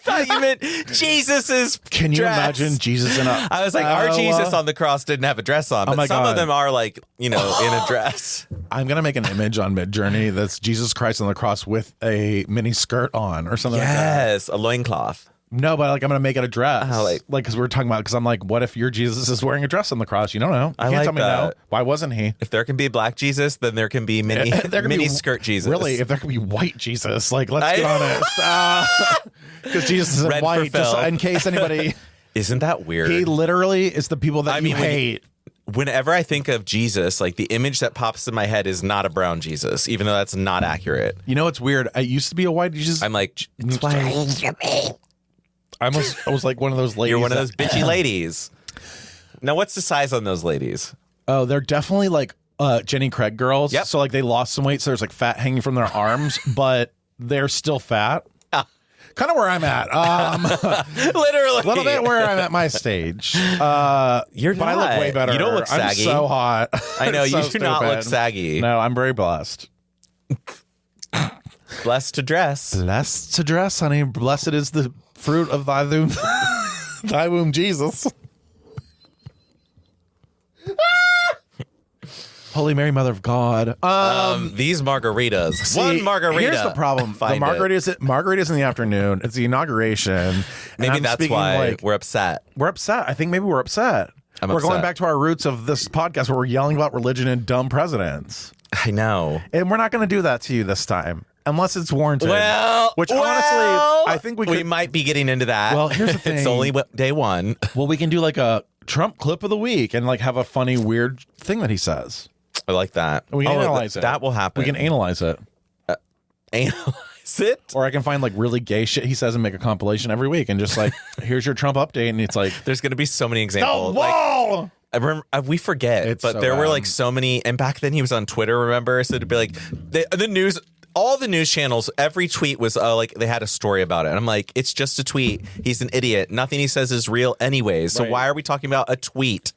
thought you meant Jesus's Can you dress. imagine Jesus in a? I was like, our Jesus on the cross didn't have a dress on, but my some God. of them are like, in a dress. I'm gonna make an image on Midjourney that's Jesus Christ on the cross with a mini skirt on or something like that. Yes, a loincloth. No, but like I'm gonna make it a dress. Oh, like because we're talking about. Because I'm like, what if your Jesus is wearing a dress on the cross? You don't know. You I can't like tell me no. that. Why wasn't he? If there can be black Jesus, then there can be mini There can be- skirt Jesus. Really, if there could be white Jesus, like let's get honest. Because Jesus isn't Red for white. Just Phil. in case anybody, Isn't that weird? he literally is the people that I you mean, when you- hate. Whenever I think of Jesus, like the image that pops in my head is not a brown Jesus, even though that's not accurate. You know, it's weird. I used to be a white Jesus. I'm like, I was like one of those ladies. you're one of that- those bitchy ladies. Now, what's the size on those ladies? Oh, they're definitely like Jenny Craig girls. Yep. So like they lost some weight, so there's like fat hanging from their arms, but they're still fat. Kind of where I'm at. Literally. A little bit where I'm at my stage. You're but I look not. way better. You don't look saggy. I'm so hot. I know, It's you so do not look stupid. saggy. No, I'm very blessed. Blessed to dress. Blessed to dress, honey. Blessed is the fruit of thy womb, thy womb, Jesus. Holy Mary, Mother of God. These margaritas. See, One margarita. Here's the problem. The Find margaritas in the afternoon. It's the inauguration. and Maybe I'm that's speaking why like, we're upset. we're upset. I think maybe we're upset. I'm we're going upset. back to our roots of this podcast where we're yelling about religion and dumb presidents. I know. And we're not going to do that to you this time. Unless it's warranted. Well, which honestly, I think we could. might be getting into that. Well, here's the thing. It's only day one. Well, we can do like a Trump clip of the week and like have a funny, weird thing that he says. I like that. We can analyze it. That will happen. We can analyze it. Analyze it. Or I can find like really gay shit he says and make a compilation every week and just like, here's your Trump update. And it's like, There's going to be so many the examples. Like, wall! I remember, we forget, It's but so there were bad. like so many. And back then he was on Twitter, remember? So to be like, the news, all the news channels, every tweet was like they had a story about it. And I'm like, it's just a tweet. He's an idiot. Nothing he says is real anyways. So Right. why are we talking about a tweet?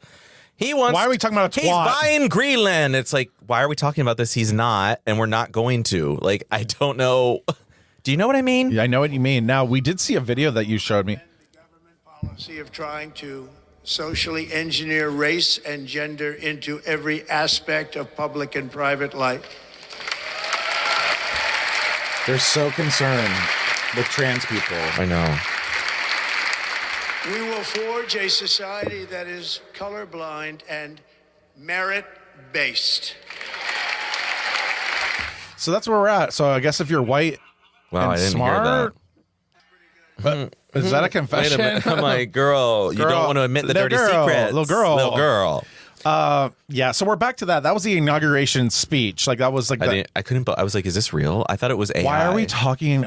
He wants. Why are we talking about a He's twat? buying Greenland. It's like, why are we talking about this? He's not, and we're not going to. Like, I don't know. Do you know what I mean? Yeah, I know what you mean. Now, we did see a video that you showed me. The government policy of trying to socially engineer race and gender into every aspect of public and private life. They're so concerned with trans people. I know. We will forge a society that is colorblind and merit-based. So that's where we're at. So I guess if you're white Wow, and I didn't smart, hear but is that a confession? that. Wait a minute. I'm like, girl, you don't want to admit the dirty secrets. Little girl. Little girl. Yeah, so we're back to that. That was the inauguration speech. Like that was like I couldn't. I was like, is this real? I thought it was AI. Why are we talking?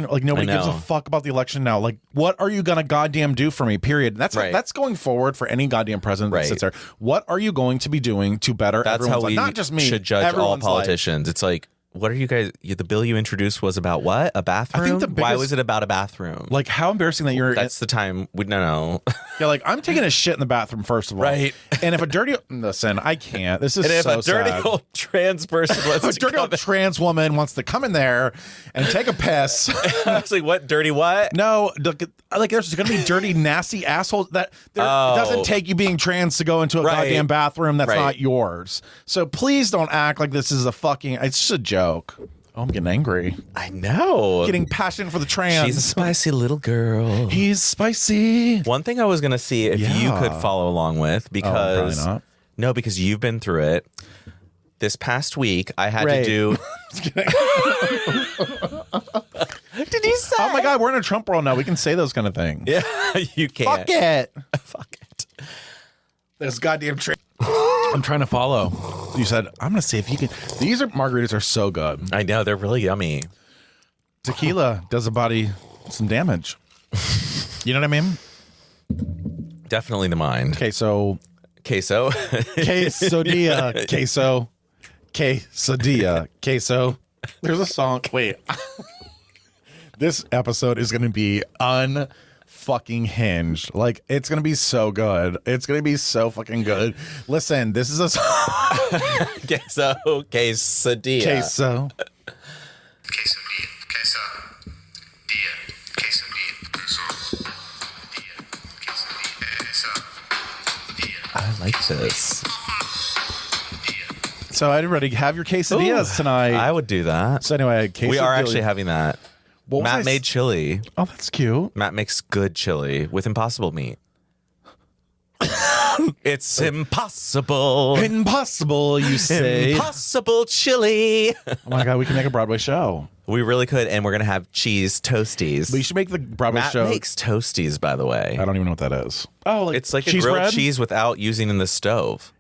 Like nobody gives a fuck about the election now. Like, what are you gonna goddamn do for me? Period. That's going forward for any goddamn president that sits there. What are you going to be doing to better That's everyone's how we life? Not just me. Should judge all everyone's politicians. It's like, what are you guys? The bill you introduced was about what? A bathroom? I think Why was it about a bathroom? Like, how embarrassing that you're. That's the time. No. Yeah, like I'm taking a shit in the bathroom first of all, Right. And if a dirty listen, I can't. This is And if so a dirty sad. old trans person wants a to dirty come old trans woman wants to come in there and take a piss. I was like, what? Dirty what? No, like there's going to be dirty, nasty assholes that it doesn't take you being trans to go into a goddamn bathroom that's not yours. So please don't act like this is a fucking. It's just a joke. Oh, I'm getting angry. I know. Getting passionate for the trans. She's a spicy little girl. He's spicy. One thing I was going to see if you could follow along with, because probably not. No, because you've been through it. This past week, I had to do. Did you say? Oh my God, we're in a Trump world now. We can say those kind of things. Yeah, you can't. Fuck it. Fuck it. This goddamn trans. I'm trying to follow. You said, I'm going to see if you can. These margaritas are so good. I know, they're really yummy. Tequila does a body some damage. You know what I mean? Definitely the mind. Queso. Quesadilla. Quesadilla. Queso. There's a song. Wait. This episode is going to be fucking hinged. Like, it's gonna be so good. It's gonna be so fucking good. Listen, this is a quesadilla. queso. I like this. So everybody have your quesadillas tonight. I would do that. So anyway, we are actually having that. Matt made chili. Oh, that's cute. Matt makes good chili with impossible meat. It's impossible. Impossible, you say. Impossible chili. Oh my God, we can make a Broadway show. We really could, and we're going to have cheese toasties. We should make the Broadway Matt show. makes toasties, by the way. I don't even know what that is. Oh, like it's like cheese a grilled bread? cheese without using in the stove.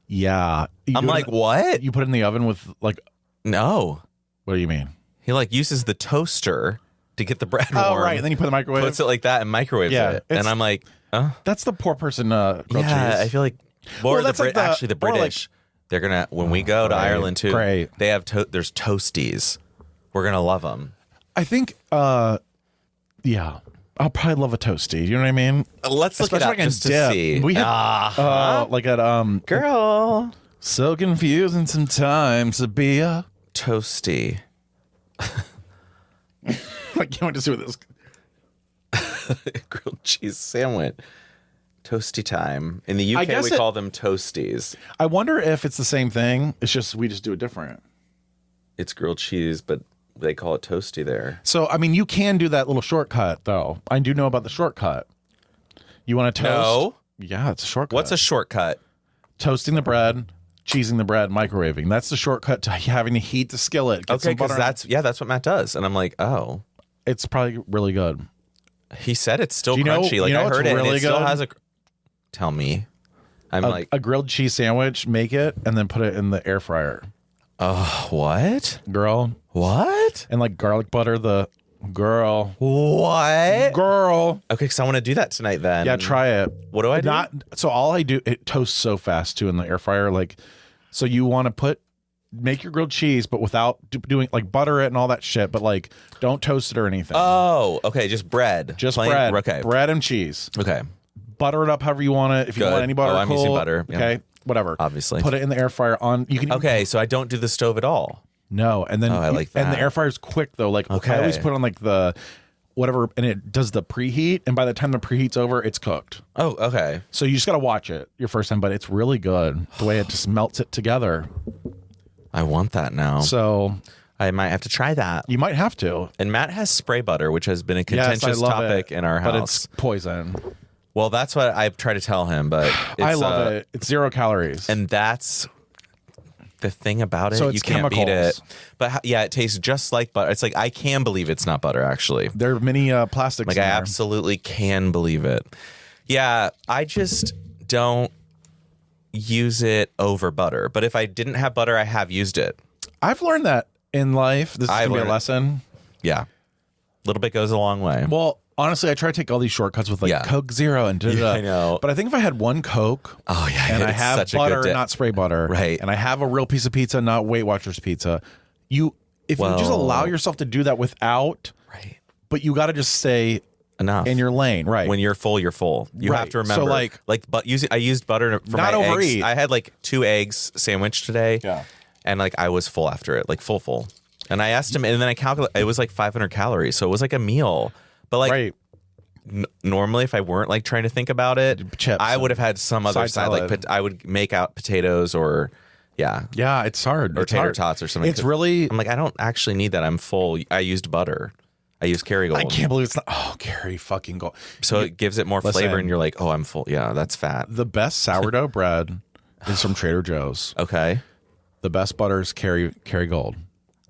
Yeah. I'm like, what? You put it in the oven with like. No. What do you mean? He like uses the toaster to get the bread warm. Oh, right. And then you put it in the microwave. Puts it like that and microwaves it. And I'm like, that's the poor person grilled cheese. I feel like that's like actually the British. They're gonna when we go to Ireland too. Great. They have there's toasties. We're gonna love them. I think yeah. I'll probably love a toasty. You know what I mean? Let's look it Especially up like just to dip. see. We had like at Girl. so confusing sometimes to be a Toasty. I can't wait to see what this. Grilled cheese sandwich. Toasty time. In the UK, we call them toasties. I wonder if it's the same thing. It's just we just do it different. It's grilled cheese, but they call it toasty there. So I mean, you can do that little shortcut though. I do know about the shortcut. You want to toast? No. Yeah, it's a shortcut. What's a shortcut? Toasting the bread, cheesing the bread, microwaving. That's the shortcut to having to heat the skillet. Get Okay, some butter. because that's what Matt does, and I'm like, oh. It's probably really good. He said it's still Do you know- crunchy. Like you know I what's heard it, really and it still good? has a. Tell me, I'm like, A grilled cheese sandwich, make it, and then put it in the air fryer. what? Girl. What? And like garlic butter the girl. What? Girl. Okay, because I want to do that tonight. Then, Yeah, try it. What do I do? So all I do, it toasts so fast too in the air fryer. Like, so you want to make your grilled cheese, but without doing like butter it and all that shit. But like, don't toast it or anything. Oh, okay, just bread. Just Plain- bread. Okay. Bread and cheese. Okay. Butter it up however you want it. If you Good. want any butter, Oh, I'm cool. using butter. Yeah. Okay, whatever. Obviously. Put it in the air fryer on. You can. Okay, so I don't do the stove at all. No, and then Oh, I like And that. the air fryer is quick though. Like Okay. I always put on like the whatever, and it does the preheat. And by the time the preheat's over, it's cooked. Oh, okay. So you just gotta watch it your first time, but it's really good the way it just melts it together. I want that now. So I might have to try that. you might have to. And Matt has spray butter, which has been a Yes, I contentious love topic it, in our but house. it's poison. Well, that's what I try to tell him, but it's, I love it. It's 0 calories. And that's the thing about it. So You it's can't beat it. chemicals. But yeah, it tastes just like butter. It's like I can believe it's not butter. Actually, There are many plastics. like in I there. absolutely can believe it. Yeah, I just don't use it over butter. But if I didn't have butter, I have used it. I've learned that in life. This is I gonna be a learned it. lesson. Yeah, a little bit goes a long way. Well, honestly, I try to take all these shortcuts with like Yeah. Coke Zero and Yeah, I know. But I think if I had one Coke, Oh, yeah, and I it's have such a good butter, dip. not spray butter, Right. and I have a real piece of pizza, not Weight Watchers pizza, if you just Well- allow yourself to do that without, Right. but you got to just stay Enough in your lane, right? When you're full, you're full. You Right. have to remember. So, but I used butter for Not my eggs. overeat. I had like 2 eggs sandwich today. Yeah. And like I was full after it, like full. And I asked him, and then I calculated it was like 500 calories, so it was like a meal. But like right. normally, if I weren't like trying to think about it, Chips I would have had some other side side. Like salad. I would make out potatoes or yeah, Yeah, it's hard. or It's tater hard. tots or something. It's really. I'm like, I don't actually need that. I'm full. I used butter. I used Kerrygold. I can't believe it's not. Oh, Gary fucking gold. So it gives it more Listen. flavor, and you're like, oh, I'm full. Yeah, that's fat. The best sourdough bread is from Trader Joe's. Okay, The best butter is Kerrygold.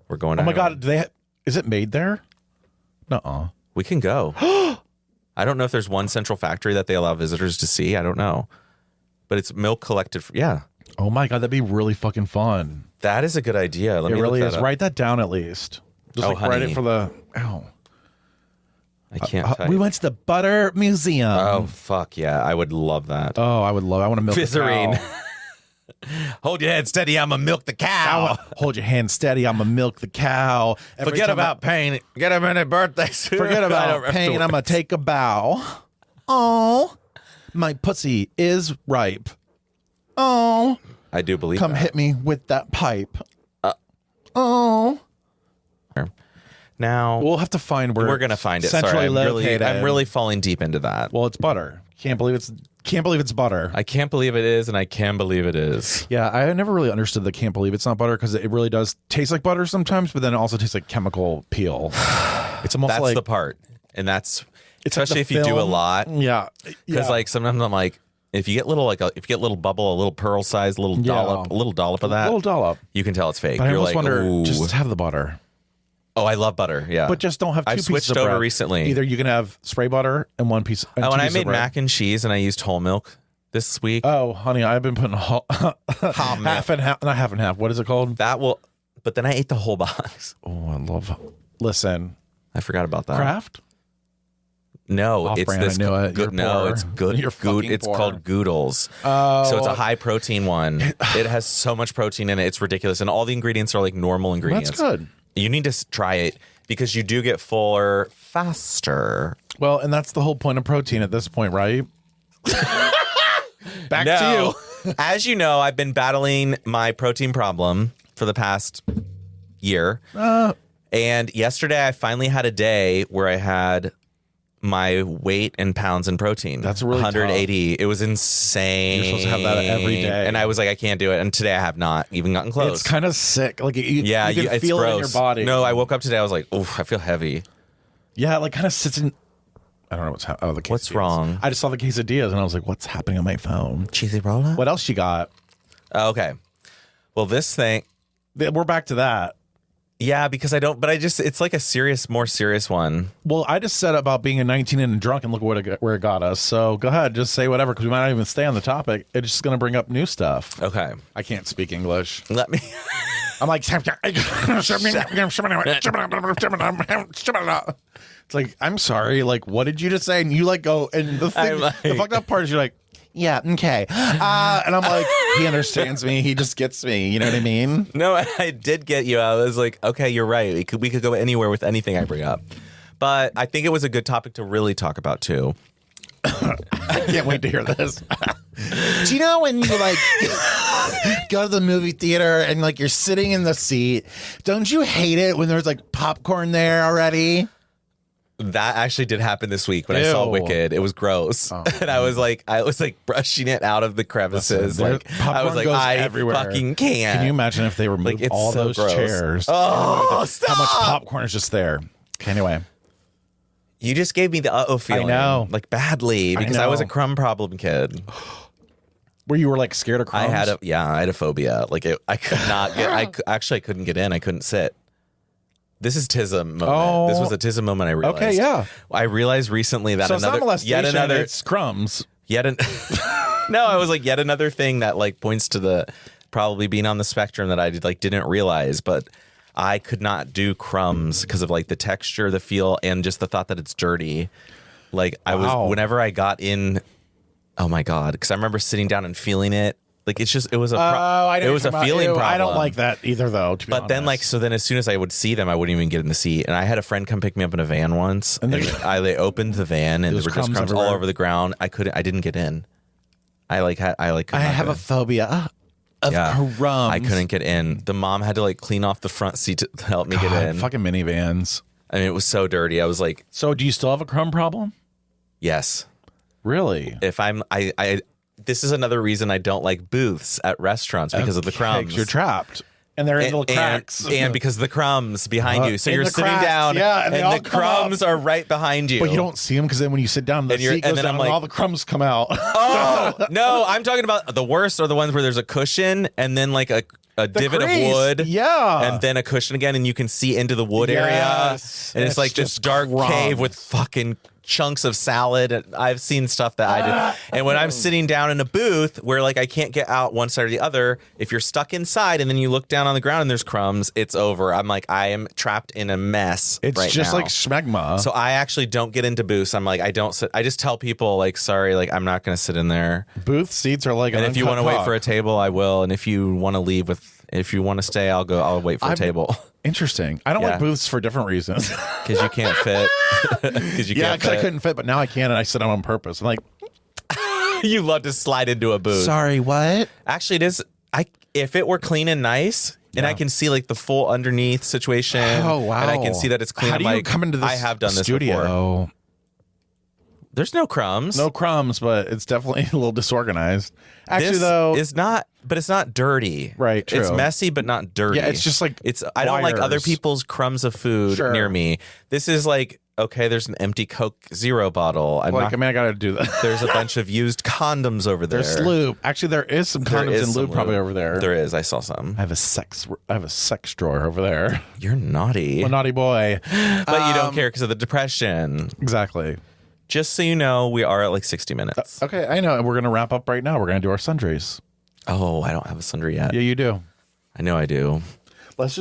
we're going. Oh my out. God, is it made there? Nuh-uh. We can go. I don't know if there's one central factory that they allow visitors to see. I don't know. But it's milk collected. Yeah. Oh my God, that'd be really fucking fun. That is a good idea. Let It me really look is. that up. Write that down at least. Just Oh, like write honey. it for the. Ow. I can't type. We went to the Butter Museum. Oh, fuck yeah. I would love that. Oh, I want to milk the Viscerine. cow. Hold your head steady. I'm going to milk the cow. Hold your hand steady. I'm gonna milk the cow. Every Forget time about pain. Get him any birthdays. Forget about pain. I'm gonna take a bow. Oh, my pussy is ripe. Oh, I do believe come that. hit me with that pipe. Oh, Now, we'll have to find where we're going to find it. Centrally Sorry, located. I'm really falling deep into that. Well, it's butter. Can't believe it's butter. I can't believe it is, and I can believe it is. Yeah, I never really understood the can't believe it's not butter because it really does taste like butter sometimes, but then it also tastes like chemical peel. It's almost That's like the part. And that's, it's like especially the if you do a film. lot. Yeah, Because like sometimes I'm like, if you get little bubble, a little pearl size, a little dollop of that, little dollop. you can tell it's fake. But I You're almost like, wonder, ooh. just have the butter. Oh, I love butter. Yeah, But just don't have two I've pieces switched of over bread. recently. Either you can have spray butter and one piece. Oh, two and I pieces of made bread. mac and cheese, and I used whole milk this week. Oh, honey, I've been putting half and half, not half and half. What is it called? That will, but then I ate the whole box. Oh, I love. Listen, I forgot about that. Kraft. No, it's Off-brand, this I knew it. good. You're No, poor. it's good. You're fucking It's poor. called Goodles. Oh, So it's a high protein one. It has so much protein in it. It's ridiculous, and all the ingredients are like normal ingredients. That's good. You need to try it because you do get fuller faster. Well, and that's the whole point of protein at this point, right? Back to No. you. As you know, I've been battling my protein problem for the past year. And yesterday I finally had a day where I had my weight in pounds in protein. That's really 180. It was insane. You're supposed to have that every day. And I was like, I can't do it. And today I have not even gotten close. It's kind of sick. Like you yeah, can it's feel gross. it in your body. No, I woke up today. I was like, oof, I feel heavy. Yeah, it like kind of sits in. I don't know what's happening. Oh, the quesadillas. What's wrong? I just saw the quesadillas and I was like, what's happening on my phone? Cheesy roller? What else you got? Okay. Well, this thing. We're back to that. Yeah, because it's like a more serious one. Well, I just said about being a 19 and drunk, and look where it got us. So go ahead, just say whatever, because we might not even stay on the topic. It's just going to bring up new stuff. Okay. I can't speak English. Let me. I'm like, it's like, I'm sorry. Like, what did you just say? And you like go, and the fucked up part is you're like, yeah, okay. And I'm like, he understands me. He just gets me. You know what I mean? No, I did get you. I was like, okay, you're right. We could go anywhere with anything I bring up. But I think it was a good topic to really talk about, too. I can't wait to hear this. Do you know when you like go to the movie theater and like you're sitting in the seat? Don't you hate it when there's like popcorn there already? That actually did happen this week when I saw Ew. Wicked. It was gross. And I was like brushing it out of the crevices. Listen, like I popcorn was like, goes I everywhere. fucking can't. Can you imagine if they removed it's all so those gross. chairs? Oh, stop! How much popcorn is just there? Okay, anyway. You just gave me the feeling. know. Like badly, because I was a know. crumb problem kid. Where you were like scared of crumbs? I had a phobia. Like I could not get. I couldn't get in. I couldn't sit. This is TISM moment. Oh. This was a TISM moment. I realized. Okay, yeah. I realized recently that So it's not molestation, it's crumbs. No, I was like yet another thing that like points to the probably being on the spectrum that I didn't realize, but I could not do crumbs because of like the texture, the feel, and just the thought that it's dirty. Like I was whenever I got in. Oh my God! Because I remember sitting down and feeling it. Like it was a feeling problem. I don't like that either, though. To be honest. Then then as soon as I would see them, I wouldn't even get in the seat. And I had a friend come pick me up in a van once, and they opened the van, and there were just crumbs all over the ground. I didn't get in. I have a phobia of crumbs. I couldn't get in. The mom had to like clean off the front seat to help me get in. Fucking minivans. I mean, it was so dirty. I was like, so do you still have a crumb problem? Yes. Really? If this is another reason I don't like booths at restaurants because of the crumbs. You're trapped. And they're in little cracks. And because of the crumbs behind you. So you're sitting cracks, down and the crumbs are right behind you. But you don't see them because then when you sit down, the seat goes down and all the crumbs come out. Oh, no, I'm talking about the worst are the ones where there's a cushion and then like a divot of wood. Yeah. And then a cushion again and you can see into the wood area. And it's like this dark cave with fucking chunks of salad. I've seen stuff that I did. And when I'm sitting down in a booth where like I can't get out one side or the other, if you're stuck inside and then you look down on the ground and there's crumbs, it's over. I'm like, I am trapped in a mess. It's right just now. like smegma. So I actually don't get into booths. I'm like, I don't sit. I just tell people like, sorry, like I'm not going to sit in there. Booth seats are like, and if you want to wait for a table, I will. And if you want to leave if you want to stay, I'll wait for a table. Interesting. I don't like booths for different reasons. Because you can't fit. Because I couldn't fit, but now I can, and I sit down on purpose. I'm like, you love to slide into a booth. Sorry, what? Actually, it is. If it were clean and nice, and I can see like the full underneath situation. Oh wow! And I can see that it's clean. How do you come into this? I have done studio? This before. There's no crumbs. No crumbs, but it's definitely a little disorganized. Actually, this though, is not. But it's not dirty. Right, true. It's messy, but not dirty. Yeah, it's just like I don't like other people's crumbs of food near me. This is like, okay, there's an empty Coke Zero bottle. I gotta do that. There's a bunch of used condoms over there. There's lube. Actually, there is some condoms and lube probably over there. There is. I saw some. I have a sex drawer over there. You're naughty. I'm a naughty boy. But you don't care because of the depression. Exactly. Just so you know, we are at like 60 minutes. Okay, I know. We're going to wrap up right now. We're going to do our sundries. Oh, I don't have a sundry yet. Yeah, you do. I know I do. Let's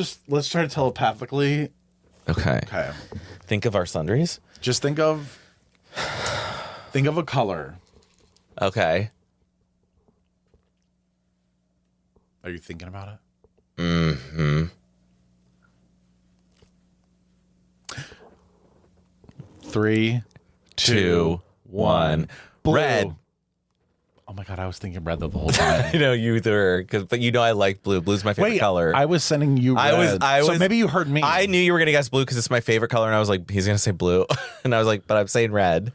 try to telepathically. Okay. Think of our sundries. Just think of a color. Okay. Are you thinking about it? Mm-hmm. 3, 2, 1. Blue. Red. Oh my God, I was thinking red the whole time. I know you were, but you know I like blue. Blue's my favorite color. I was sending you red. So maybe you heard me. I knew you were going to guess blue because it's my favorite color, and I was like, he's going to say blue. And I was like, but I'm saying red.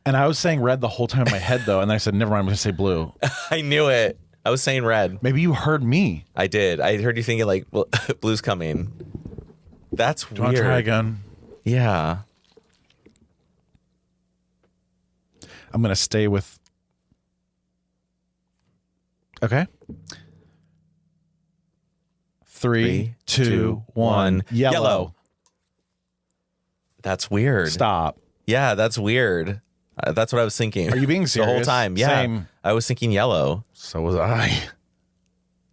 And I was saying red the whole time in my head, though, and then I said, never mind, I'm going to say blue. I knew it. I was saying red. Maybe you heard me. I did. I heard you thinking like, well, blue's coming. That's weird. Do you want to try again? Yeah. I'm going to stay with... Okay. 3, 2, 1. Yellow. That's weird. Stop. Yeah, that's weird. That's what I was thinking. Are you being serious? The whole time. Yeah. Same. I was thinking yellow. So was I.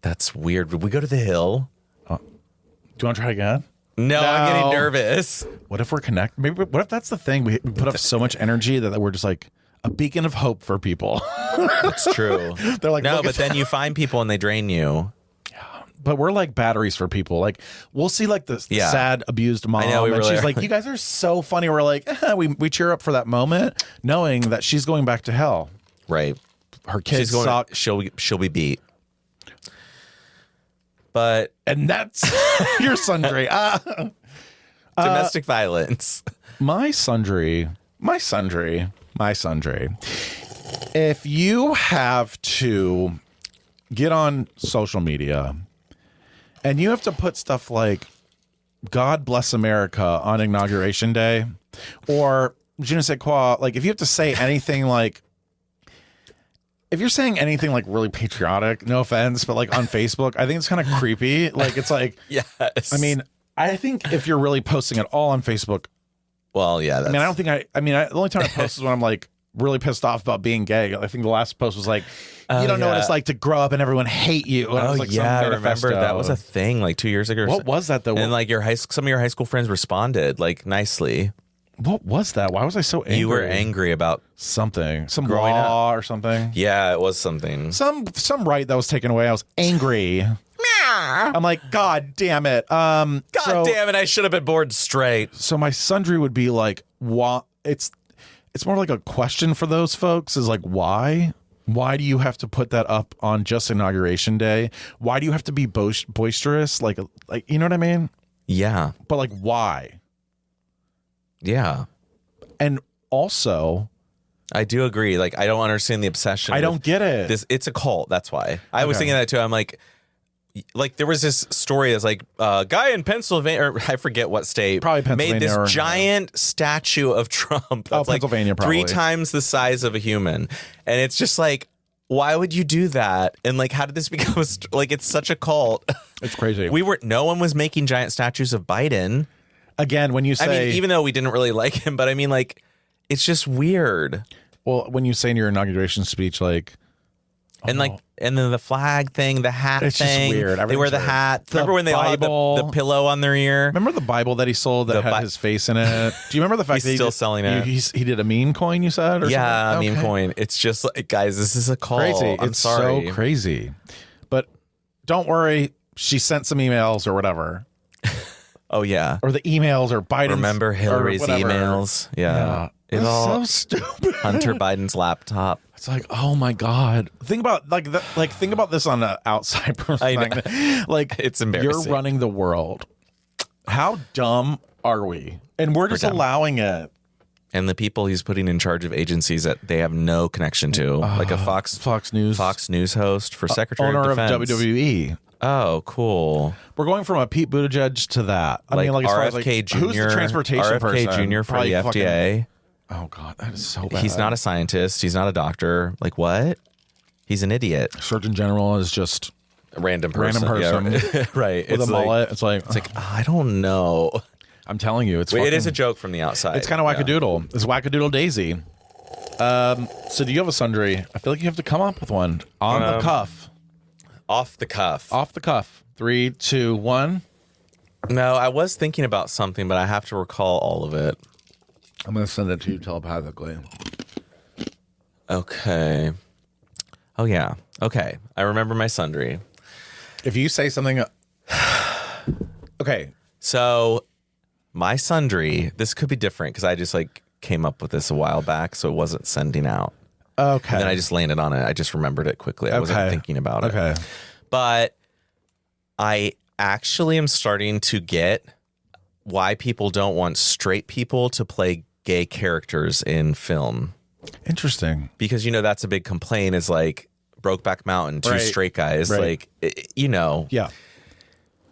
That's weird. Would we go to the hill? Do you want to try again? No, I'm getting nervous. What if we're connected? Maybe. What if that's the thing? We put up so much energy that we're just like a beacon of hope for people. That's true. They're like, no, but then you find people and they drain you. Yeah, but we're like batteries for people. Like we'll see like the sad abused mom, I know, and she's like, "You guys are so funny." We're like, we cheer up for that moment, knowing that she's going back to hell. Right. Her kids suck. She'll be beat. And that's your sundry. Domestic violence. My sundry. If you have to get on social media and you have to put stuff like God bless America on Inauguration Day, or je ne sais quoi, like if you have to say anything like if you're saying anything like really patriotic, no offense, but like on Facebook, I think it's kind of creepy. Like it's like, Yes. I mean, I think if you're really posting it all on Facebook, well, yeah. I mean, I don't think the only time I post is when I'm like really pissed off about being gay. I think the last post was like, you don't know what it's like to grow up and everyone hate you. And Oh, it was like yeah. I some remember manifesto. that was a thing like 2 years ago. What was that though? And like some of your high school friends responded like nicely. What was that? Why was I so angry? You were angry about something, some growing law or something. Yeah, it was something. Some right that was taken away. I was angry. I'm like, God damn it. God damn it, I should have been born straight. So my sundry would be like, why? It's more like a question for those folks is like, why? Why do you have to put that up on just Inauguration Day? Why do you have to be boisterous? Like, you know what I mean? Yeah. But like, why? Yeah. And also, I do agree. Like, I don't understand the obsession. I don't get it. It's a cult. That's why. I was thinking that too. I'm like there was this story that's like a guy in Pennsylvania, or I forget what state, Probably Pennsylvania, made this or giant statue of Trump. That's like Pennsylvania, probably 3 times the size of a human. And it's just like, why would you do that? And like, how did this become like, it's such a cult. It's crazy. No one was making giant statues of Biden. Again, when you say, I mean, even though we didn't really like him, but I mean, like, it's just weird. well, when you say in your inauguration speech, like, And like, and then the flag thing, the hat It's just thing. weird. They wear the Everything's weird. hat. The Remember when they all had Bible. the pillow on their ear? remember the Bible that he sold that The had his face in it? Do you remember the fact He's that he still did- selling it. He did a meme coin, you said? Or Yeah, something? meme Okay. coin. It's just like, guys, this is a call. Crazy. I'm It's sorry. so crazy. But don't worry. She sent some emails or whatever. Oh, yeah. Or the emails or Biden's. Remember Hillary's or whatever. emails? Yeah. It's It's all so stupid. Hunter Biden's laptop. It's like, oh my God. Think about think about this on an outside I know. perspective. Like, It's you're embarrassing. running the world. How dumb are we? And we're just dumb. allowing it. And the people he's putting in charge of agencies that they have no connection to, like a Fox News host for Secretary Owner of Defense. of WWE. Oh, cool. We're going from a Pete Buttigieg to that. I mean, like as far as, like, RFK Jr. who's the transportation RFK person? Jr. for Probably the fucking- FDA. Oh God, that is so bad. He's not a scientist. He's not a doctor. Like what? He's an idiot. Surgeon General is just A random person. Random person. Yeah, right. with a mullet. It's like I don't know. I'm telling you, it's Wait, it fucking- is a joke from the outside. It's kind of wackadoodle. It's wackadoodle daisy. So do you have a sundry? I feel like you have to come up with one on the cuff. Off the cuff. Off the cuff. 3, 2, 1. No, I was thinking about something, but I have to recall all of it. I'm going to send it to you telepathically. Okay. Oh, yeah. Okay. I remember my sundry. If you say something... Okay. So my sundry, this could be different because I just like came up with this a while back, so it wasn't sending out. Okay. And then I just landed on it. I just remembered it quickly. I wasn't thinking about it. Okay. But I actually am starting to get why people don't want straight people to play gay characters in film. Interesting. Because, you know, that's a big complaint is like Brokeback Mountain, 2 Right. straight guys. Right. Like, you know. Yeah.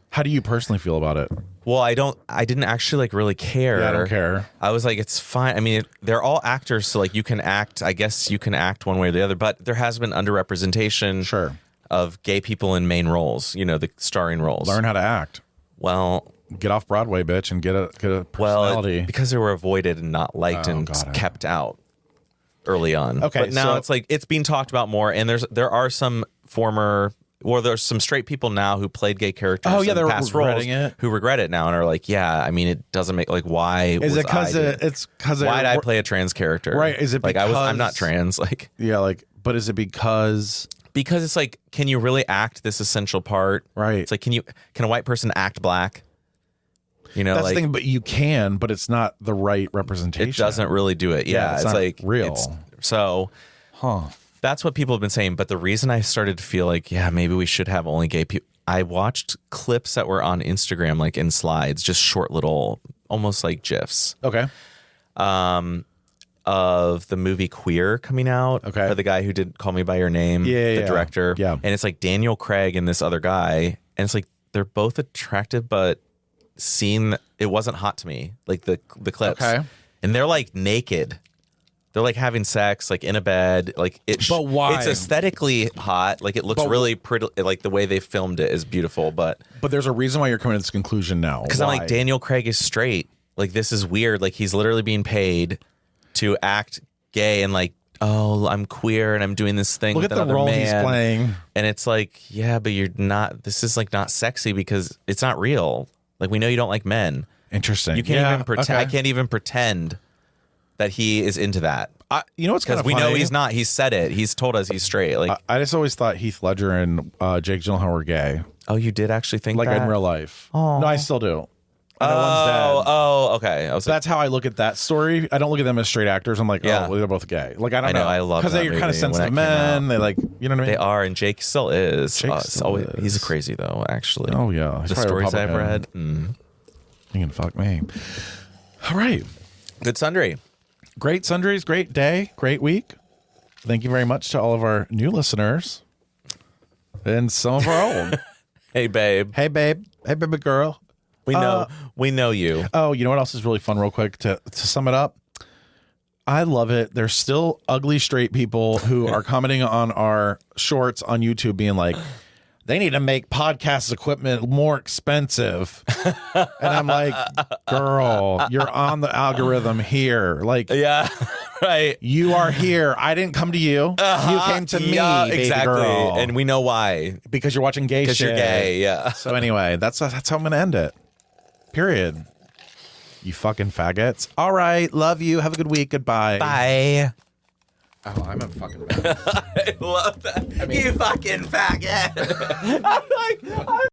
How do you personally feel about it? Well, I didn't actually like really care. Yeah, I don't care. I was like, it's fine. I mean, they're all actors. So like you can act, I guess you can act one way or the other, but there has been underrepresentation Sure. of gay people in main roles, you know, the starring roles. Learn how to act. Well, Get off Broadway, bitch, and get a personality. because they were avoided and not liked and God, I know. kept out early on. Okay, but now so- it's like it's being talked about more, and there are some there's some straight people now who played gay characters. Oh, yeah, in they're past roles regretting it. who regret it now and are like, yeah, I mean, it doesn't make like why Is was it because I it's because why did I play a trans character? Right, is it like I'm not because- trans? Like Yeah, like, but is it because it's like, can you really act this essential part? Right. It's like, can a white person act black? You know, that's like the thing? But you can, but it's not the right representation. it doesn't really do it. Yeah, it's it's not like real. So that's what people have been saying. But the reason I started to feel like, yeah, maybe we should have only gay people. I watched clips that were on Instagram, like in slides, just short little, almost like GIFs. Okay. Of the movie Queer coming out. Okay. By the guy who did Call Me By Your Name. Yeah, the yeah. director. Yeah. And it's like Daniel Craig and this other guy. And it's like they're both attractive, but it wasn't hot to me. Like the clips. Okay. And they're like naked. They're like having sex, like in a bed, like But why? It's aesthetically hot, like it looks really pretty, like the way they filmed it is beautiful. But there's a reason why you're coming to this conclusion now. Because I'm like, Daniel Craig is straight. Like this is weird. Like he's literally being paid to act gay and like, oh, I'm queer and I'm doing this thing. Look with at the another role man. he's playing, and it's like, yeah, but you're not. This is like not sexy because it's not real. Like we know you don't like men. Interesting. You can't even pretend. Okay. I can't even pretend that he is into that. You know what's kind of we funny? know he's not. He's said it. He's told us he's straight. Like I just always thought Heath Ledger and Jake Gyllenhaal were gay, oh, you did actually think like that? in real life. No, I still do. I know one's dead. Oh, okay. I was So that's how I look at that story. I don't look at them as straight actors. I'm like, Yeah. oh, well, they're both gay. Like I don't I know, know. I love because that they're kind of movie when sensitive that came men. out. They like, you know what I mean? they are, and Jake still is. Jake still is. He's crazy though. Actually. Oh yeah, he's the probably stories I've read. Republican. You can fuck me. All right, Good sundry. great sundries, great day, great week. Thank you very much to all of our new listeners and some of our old. Hey, babe. Hey babe, hey baby girl. We know you. Oh, you know what else is really fun, real quick, to sum it up? I love it. There's still ugly straight people who are commenting on our shorts on YouTube being like, they need to make podcast equipment more expensive. And I'm like, girl, you're on the algorithm here. Like, Yeah. Right. you are here. I didn't come to you. You came to me, baby exactly. girl. And we know why. Because you're watching gay shit. Because you're gay. Yeah. So anyway, that's how I'm going to end it. Period. You fucking faggots. All right. Love you. Have a good week. Goodbye. Bye. Oh, I'm a fucking bad. I love that. You fucking faggot. I'm like,